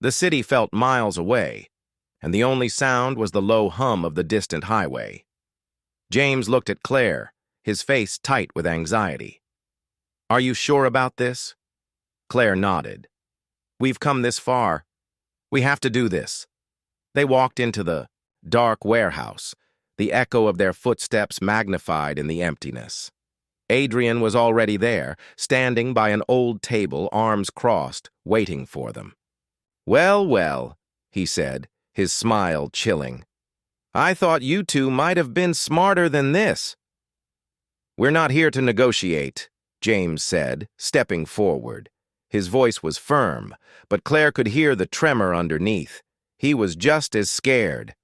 The city felt miles away, and the only sound was the low hum of the distant highway. James looked at Claire, his face tight with anxiety. Are you sure about this? Claire nodded. We've come this far. We have to do this. They walked into the dark warehouse, the echo of their footsteps magnified in the emptiness. Adrian was already there, standing by an old table, arms crossed, waiting for them. Well, well, he said, his smile chilling. I thought you two might have been smarter than this. We're not here to negotiate, James said, stepping forward. His voice was firm, but Claire could hear the tremor underneath. He was just as scared,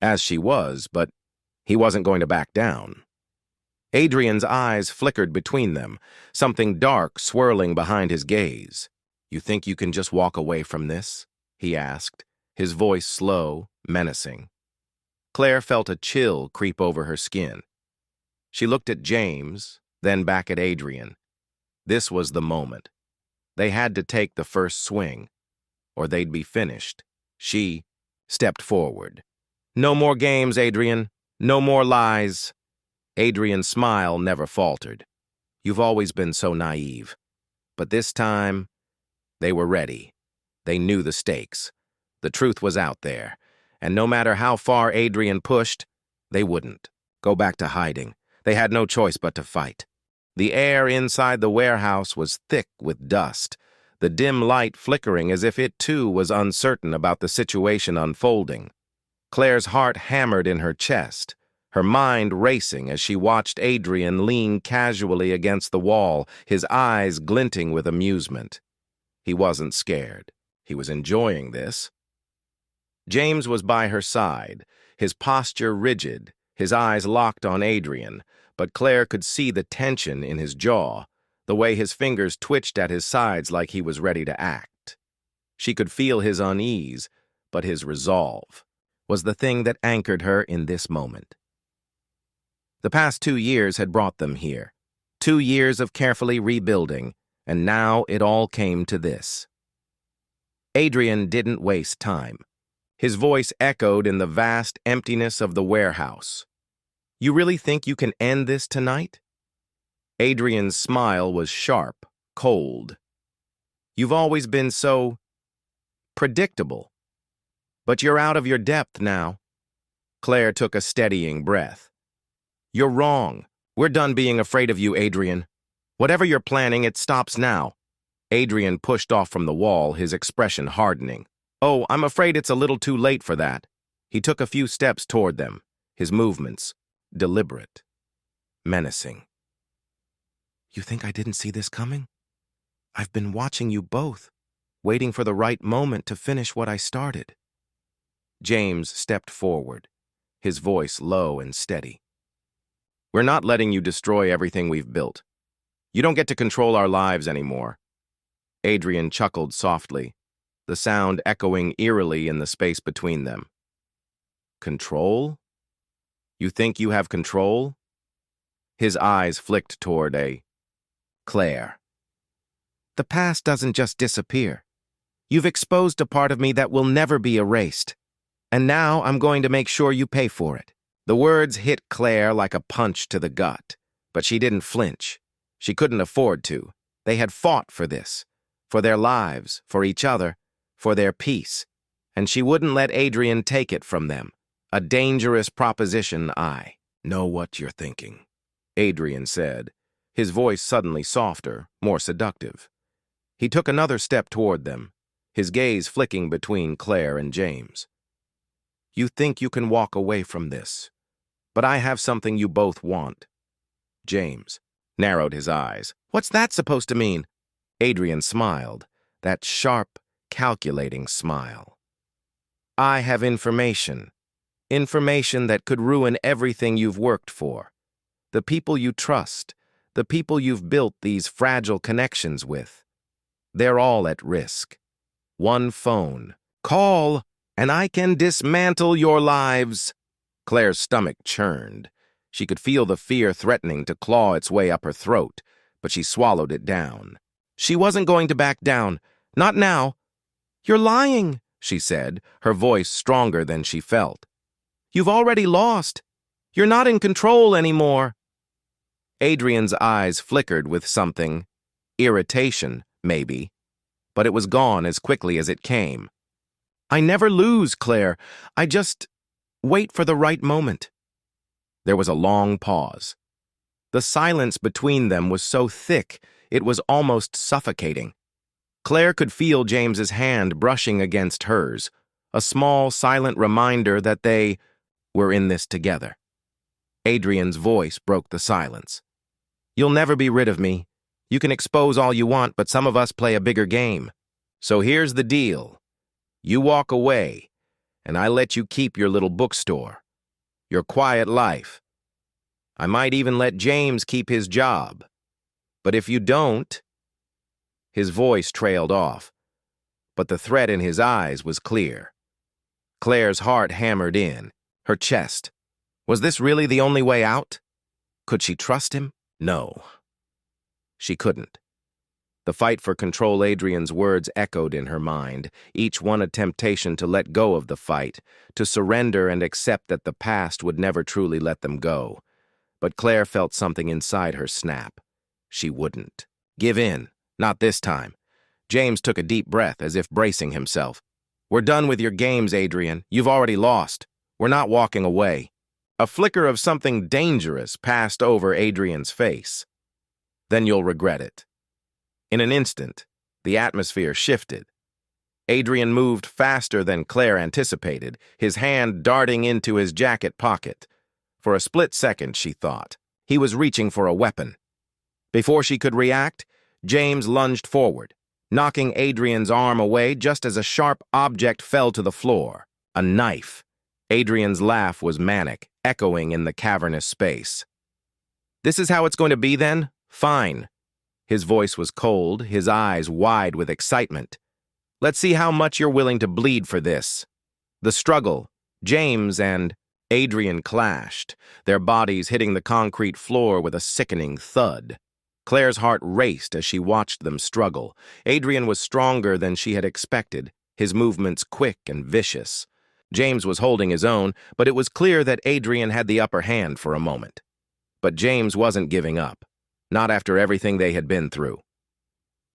as she was, but he wasn't going to back down. Adrian's eyes flickered between them, something dark swirling behind his gaze. You think you can just walk away from this? He asked, his voice slow, menacing. Claire felt a chill creep over her skin. She looked at James, then back at Adrian. This was the moment. They had to take the first swing, or they'd be finished. She stepped forward. No more games, Adrian. No more lies. Adrian's smile never faltered. You've always been so naive. But this time, they were ready. They knew the stakes. The truth was out there, and no matter how far Adrian pushed, they wouldn't go back to hiding. They had no choice but to fight. The air inside the warehouse was thick with dust, the dim light flickering as if it too was uncertain about the situation unfolding. Claire's heart hammered in her chest, her mind racing as she watched Adrian lean casually against the wall, his eyes glinting with amusement. He wasn't scared. He was enjoying this. James was by her side, his posture rigid, his eyes locked on Adrian, but Claire could see the tension in his jaw, the way his fingers twitched at his sides like he was ready to act. She could feel his unease, but his resolve was the thing that anchored her in this moment. The past 2 years had brought them here. 2 years of carefully rebuilding, and now it all came to this. Adrian didn't waste time. His voice echoed in the vast emptiness of the warehouse. You really think you can end this tonight? Adrian's smile was sharp, cold. You've always been so predictable. But you're out of your depth now. Claire took a steadying breath. You're wrong. We're done being afraid of you, Adrian. Whatever you're planning, it stops now. Adrian pushed off from the wall, his expression hardening. Oh, I'm afraid it's a little too late for that. He took a few steps toward them, his movements deliberate, menacing. You think I didn't see this coming? I've been watching you both, waiting for the right moment to finish what I started. James stepped forward, his voice low and steady. We're not letting you destroy everything we've built. You don't get to control our lives anymore. Adrian chuckled softly, the sound echoing eerily in the space between them. Control? You think you have control? His eyes flicked toward Claire. The past doesn't just disappear. You've exposed a part of me that will never be erased. And now I'm going to make sure you pay for it. The words hit Claire like a punch to the gut, but she didn't flinch. She couldn't afford to. They had fought for this, for their lives, for each other, for their peace, and she wouldn't let Adrian take it from them. A dangerous proposition, I know what you're thinking, Adrian said, his voice suddenly softer, more seductive. He took another step toward them, his gaze flicking between Claire and James. You think you can walk away from this, but I have something you both want. James narrowed his eyes. What's that supposed to mean? Adrian smiled, that sharp, calculating smile. I have information. Information that could ruin everything you've worked for. The people you trust, the people you've built these fragile connections with. They're all at risk. One phone call, and I can dismantle your lives. Claire's stomach churned. She could feel the fear threatening to claw its way up her throat, but she swallowed it down. She wasn't going to back down. Not now. You're lying, she said, her voice stronger than she felt. You've already lost. You're not in control anymore. Adrian's eyes flickered with something. Irritation, maybe. But it was gone as quickly as it came. I never lose, Claire. I just wait for the right moment. There was a long pause. The silence between them was so thick, it was almost suffocating. Claire could feel James's hand brushing against hers, a small, silent reminder that they were in this together. Adrian's voice broke the silence. You'll never be rid of me. You can expose all you want, but some of us play a bigger game. So here's the deal. You walk away, and I let you keep your little bookstore, your quiet life. I might even let James keep his job. But if you don't... His voice trailed off, but the threat in his eyes was clear. Claire's heart hammered in, her chest. Was this really the only way out? Could she trust him? No. She couldn't. The fight for control, Adrian's words echoed in her mind, each one a temptation to let go of the fight, to surrender and accept that the past would never truly let them go. But Claire felt something inside her snap. She wouldn't. Give in. Not this time. James took a deep breath as if bracing himself. We're done with your games, Adrian. You've already lost. We're not walking away. A flicker of something dangerous passed over Adrian's face. Then you'll regret it. In an instant, the atmosphere shifted. Adrian moved faster than Claire anticipated, his hand darting into his jacket pocket. For a split second, she thought. He was reaching for a weapon. Before she could react, James lunged forward, knocking Adrian's arm away just as a sharp object fell to the floor. A knife. Adrian's laugh was manic, echoing in the cavernous space. This is how it's going to be then? Fine. His voice was cold, his eyes wide with excitement. Let's see how much you're willing to bleed for this. The struggle. James and Adrian clashed, their bodies hitting the concrete floor with a sickening thud. Claire's heart raced as she watched them struggle. Adrian was stronger than she had expected, his movements quick and vicious. James was holding his own, but it was clear that Adrian had the upper hand for a moment. But James wasn't giving up, not after everything they had been through.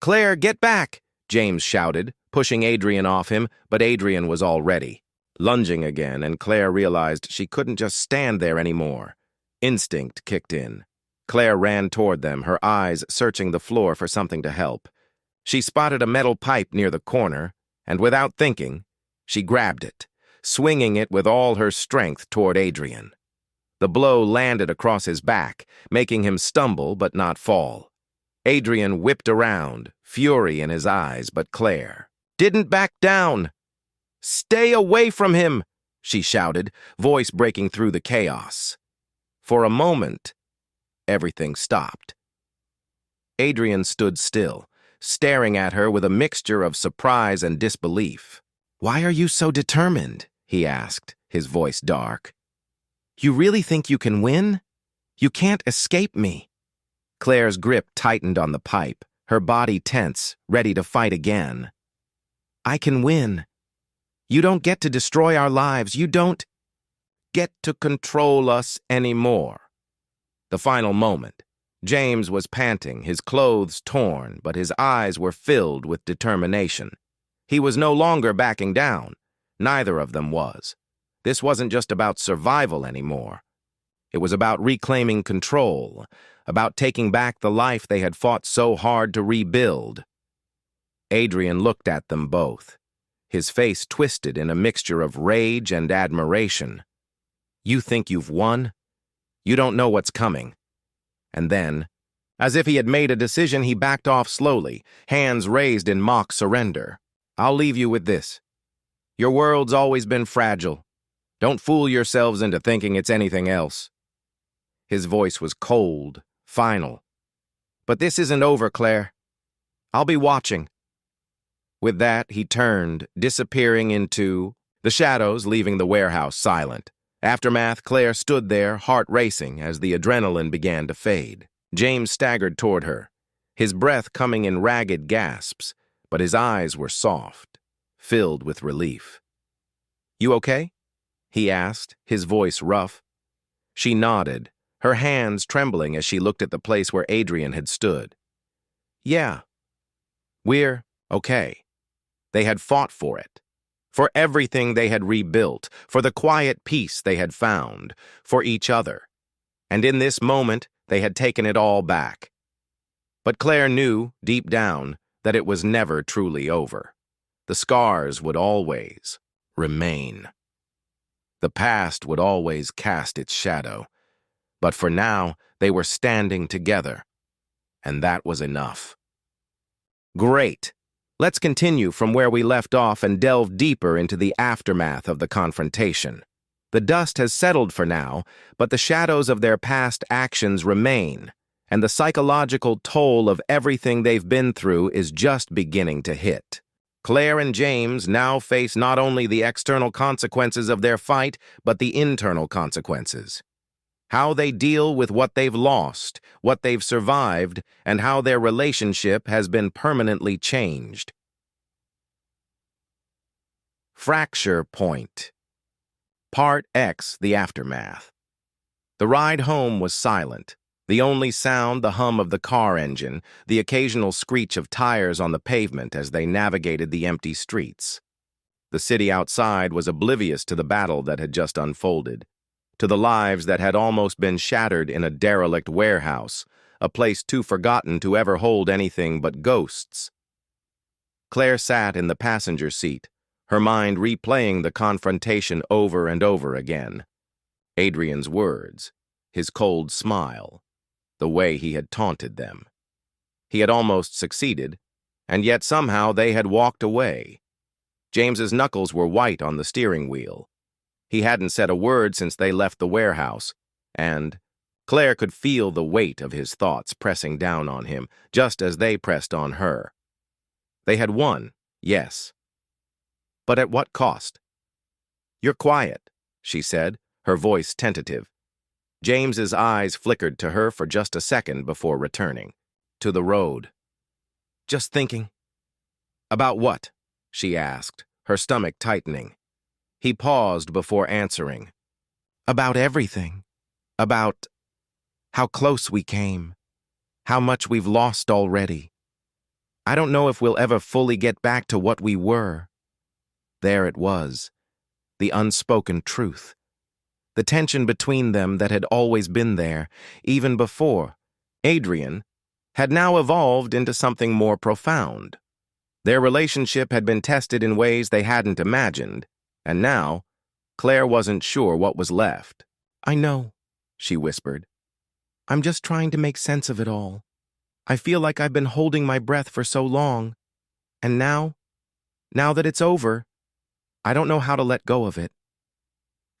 "Claire, get back!" James shouted, pushing Adrian off him, but Adrian was already lunging again, and Claire realized she couldn't just stand there anymore. Instinct kicked in. Claire ran toward them, her eyes searching the floor for something to help. She spotted a metal pipe near the corner, and without thinking, she grabbed it, swinging it with all her strength toward Adrian. The blow landed across his back, making him stumble but not fall. Adrian whipped around, fury in his eyes, but Claire didn't back down. "Stay away from him!" she shouted, voice breaking through the chaos. For a moment, everything stopped. Adrian stood still, staring at her with a mixture of surprise and disbelief. "Why are you so determined?" he asked, his voice dark. "You really think you can win? You can't escape me." Claire's grip tightened on the pipe, her body tense, ready to fight again. "I can win. You don't get to destroy our lives. You don't get to control us anymore." The final moment. James was panting, his clothes torn, but his eyes were filled with determination. He was no longer backing down. Neither of them was. This wasn't just about survival anymore. It was about reclaiming control, about taking back the life they had fought so hard to rebuild. Adrian looked at them both, his face twisted in a mixture of rage and admiration. "You think you've won? You don't know what's coming." And then, as if he had made a decision, he backed off slowly, hands raised in mock surrender. "I'll leave you with this. Your world's always been fragile. Don't fool yourselves into thinking it's anything else." His voice was cold, final. "But this isn't over, Claire. I'll be watching." With that, he turned, disappearing into the shadows, leaving the warehouse silent. Aftermath, Claire stood there, heart racing, as the adrenaline began to fade. James staggered toward her, his breath coming in ragged gasps, but his eyes were soft, filled with relief. "You okay?" he asked, his voice rough. She nodded, her hands trembling as she looked at the place where Adrian had stood. "Yeah, we're okay." They had fought for it. For everything they had rebuilt, for the quiet peace they had found, for each other. And in this moment, they had taken it all back. But Claire knew, deep down, that it was never truly over. The scars would always remain. The past would always cast its shadow. But for now, they were standing together. And that was enough. Great. Let's continue from where we left off and delve deeper into the aftermath of the confrontation. The dust has settled for now, but the shadows of their past actions remain, and the psychological toll of everything they've been through is just beginning to hit. Claire and James now face not only the external consequences of their fight, but the internal consequences. How they deal with what they've lost, what they've survived, and how their relationship has been permanently changed. Fracture Point. Part X, the aftermath. The ride home was silent. The only sound, the hum of the car engine, the occasional screech of tires on the pavement as they navigated the empty streets. The city outside was oblivious to the battle that had just unfolded, to the lives that had almost been shattered in a derelict warehouse, a place too forgotten to ever hold anything but ghosts. Claire sat in the passenger seat, her mind replaying the confrontation over and over again. Adrian's words, his cold smile, the way he had taunted them. He had almost succeeded, and yet somehow they had walked away. James's knuckles were white on the steering wheel. He hadn't said a word since they left the warehouse, and Claire could feel the weight of his thoughts pressing down on him, just as they pressed on her. They had won, yes. But at what cost? "You're quiet," she said, her voice tentative. James's eyes flickered to her for just a second before returning. to the road. "Just thinking." "About what?" she asked, her stomach tightening. He paused before answering. "About everything. About how close we came. How much we've lost already. I don't know if we'll ever fully get back to what we were." There it was, the unspoken truth. The tension between them that had always been there, even before Adrian, had now evolved into something more profound. Their relationship had been tested in ways they hadn't imagined, and now, Claire wasn't sure what was left. "I know," she whispered. "I'm just trying to make sense of it all. I feel like I've been holding my breath for so long, and now that it's over, I don't know how to let go of it."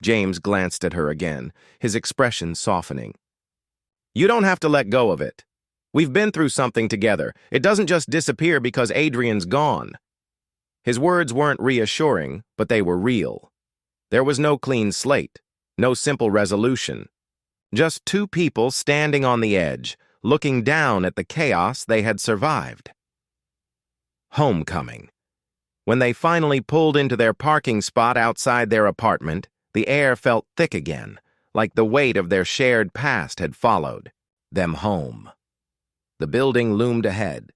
James glanced at her again, his expression softening. "You don't have to let go of it. We've been through something together. It doesn't just disappear because Adrian's gone." His words weren't reassuring, but they were real. There was no clean slate, no simple resolution. Just two people standing on the edge, looking down at the chaos they had survived. Homecoming. When they finally pulled into their parking spot outside their apartment, the air felt thick again, like the weight of their shared past had followed them home. The building loomed ahead,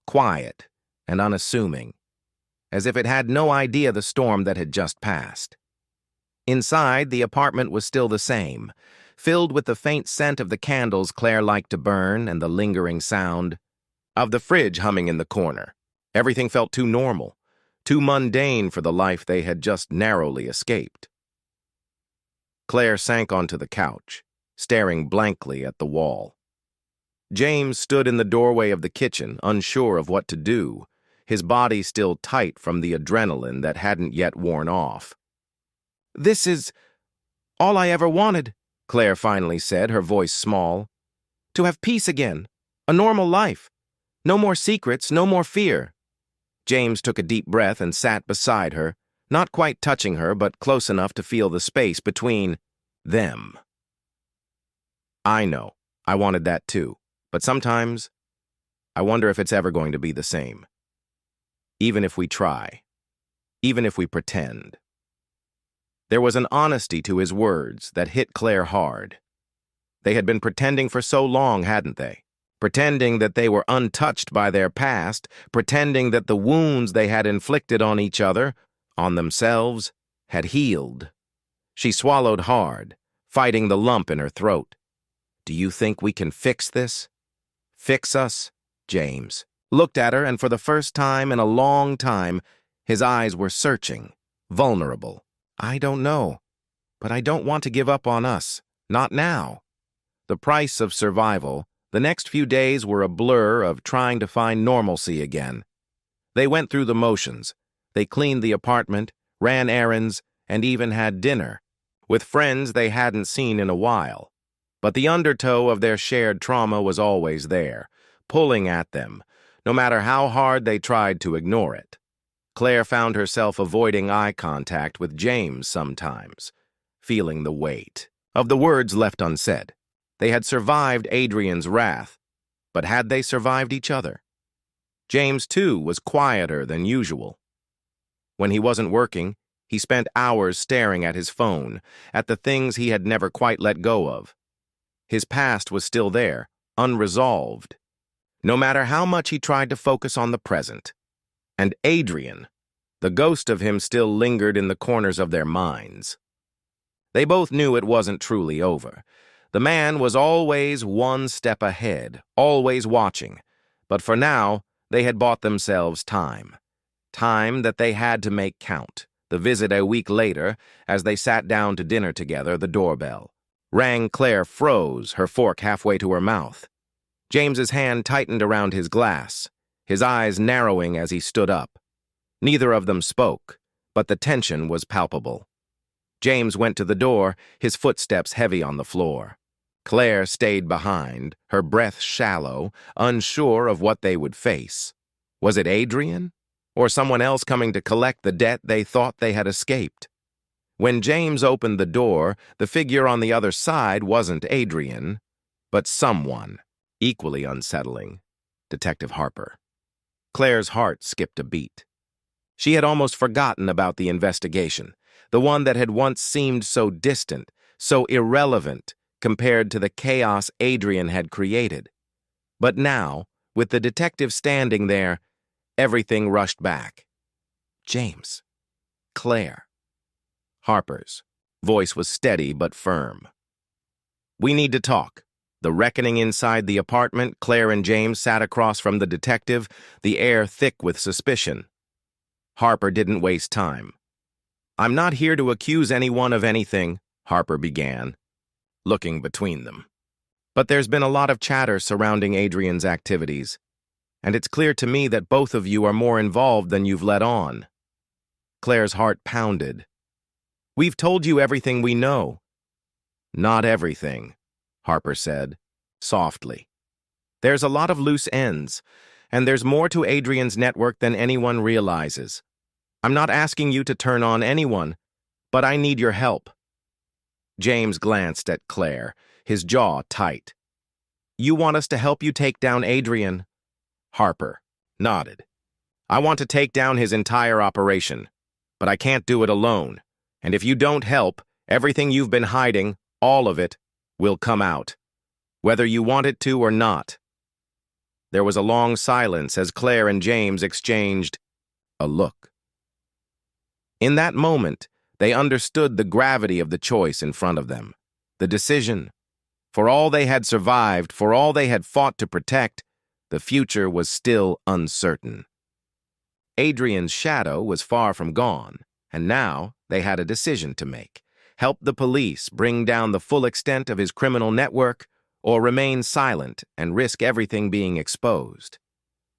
quiet and unassuming, as if it had no idea the storm that had just passed. Inside, the apartment was still the same, filled with the faint scent of the candles Claire liked to burn and the lingering sound of the fridge humming in the corner. Everything felt too normal, too mundane for the life they had just narrowly escaped. Claire sank onto the couch, staring blankly at the wall. James stood in the doorway of the kitchen, unsure of what to do, his body still tight from the adrenaline that hadn't yet worn off. "This is all I ever wanted," Claire finally said, her voice small. "To have peace again, a normal life. No more secrets, no more fear." James took a deep breath and sat beside her, not quite touching her, but close enough to feel the space between them. "I know, I wanted that too, but sometimes I wonder if it's ever going to be the same. Even if we try, even if we pretend." There was an honesty to his words that hit Claire hard. They had been pretending for so long, hadn't they? Pretending that they were untouched by their past, pretending that the wounds they had inflicted on each other, on themselves, had healed. She swallowed hard, fighting the lump in her throat. "Do you think we can fix this? Fix us?" James looked at her, and for the first time in a long time, his eyes were searching, vulnerable. "I don't know, but I don't want to give up on us. Not now." The price of survival, the next few days were a blur of trying to find normalcy again. They went through the motions. They cleaned the apartment, ran errands, and even had dinner, with friends they hadn't seen in a while. But the undertow of their shared trauma was always there, pulling at them, no matter how hard they tried to ignore it. Claire found herself avoiding eye contact with James sometimes, feeling the weight of the words left unsaid. They had survived Adrian's wrath, but had they survived each other? James, too, was quieter than usual. When he wasn't working, he spent hours staring at his phone, at the things he had never quite let go of. His past was still there, unresolved, no matter how much he tried to focus on the present. And Adrian, the ghost of him still lingered in the corners of their minds. They both knew it wasn't truly over. The man was always one step ahead, always watching, but for now, they had bought themselves time. Time that they had to make count. The visit a week later, as they sat down to dinner together, the doorbell rang. Claire froze, her fork halfway to her mouth. James's hand tightened around his glass, his eyes narrowing as he stood up. Neither of them spoke, but the tension was palpable. James went to the door, his footsteps heavy on the floor. Claire stayed behind, her breath shallow, unsure of what they would face. Was it Adrian? Or someone else coming to collect the debt they thought they had escaped? When James opened the door, the figure on the other side wasn't Adrian, but someone, equally unsettling. Detective Harper. Claire's heart skipped a beat. She had almost forgotten about the investigation, the one that had once seemed so distant, so irrelevant compared to the chaos Adrian had created. But now, with the detective standing there, everything rushed back. James. Claire. Harper's voice was steady but firm. "We need to talk." The reckoning inside the apartment, Claire and James sat across from the detective, the air thick with suspicion. Harper didn't waste time. "I'm not here to accuse anyone of anything," Harper began, looking between them. "But there's been a lot of chatter surrounding Adrian's activities, and it's clear to me that both of you are more involved than you've let on." Claire's heart pounded. "We've told you everything we know." "Not everything," Harper said, softly. "There's a lot of loose ends, and there's more to Adrian's network than anyone realizes. I'm not asking you to turn on anyone, but I need your help." James glanced at Claire, his jaw tight. "You want us to help you take down Adrian?" Harper nodded. "I want to take down his entire operation, but I can't do it alone. And if you don't help, everything you've been hiding, all of it, will come out, whether you want it to or not." There was a long silence as Claire and James exchanged a look. In that moment, they understood the gravity of the choice in front of them, the decision. For all they had survived, for all they had fought to protect, the future was still uncertain. Adrian's shadow was far from gone, and now they had a decision to make: help the police bring down the full extent of his criminal network, or remain silent and risk everything being exposed.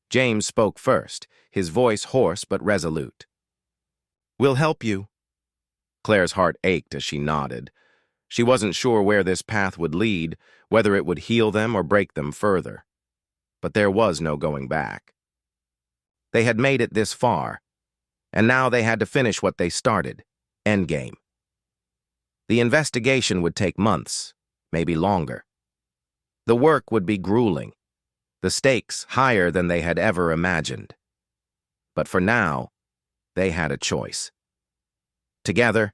James spoke first, his voice hoarse but resolute. "We'll help you." Claire's heart ached as she nodded. She wasn't sure where this path would lead, whether it would heal them or break them further. But there was no going back. They had made it this far, and now they had to finish what they started. Endgame. The investigation would take months, maybe longer. The work would be grueling, the stakes higher than they had ever imagined. But for now, they had a choice. Together,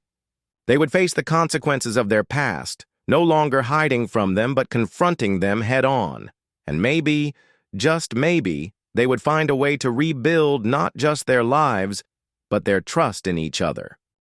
they would face the consequences of their past, no longer hiding from them but confronting them head-on. And maybe, just maybe, they would find a way to rebuild not just their lives, but their trust in each other.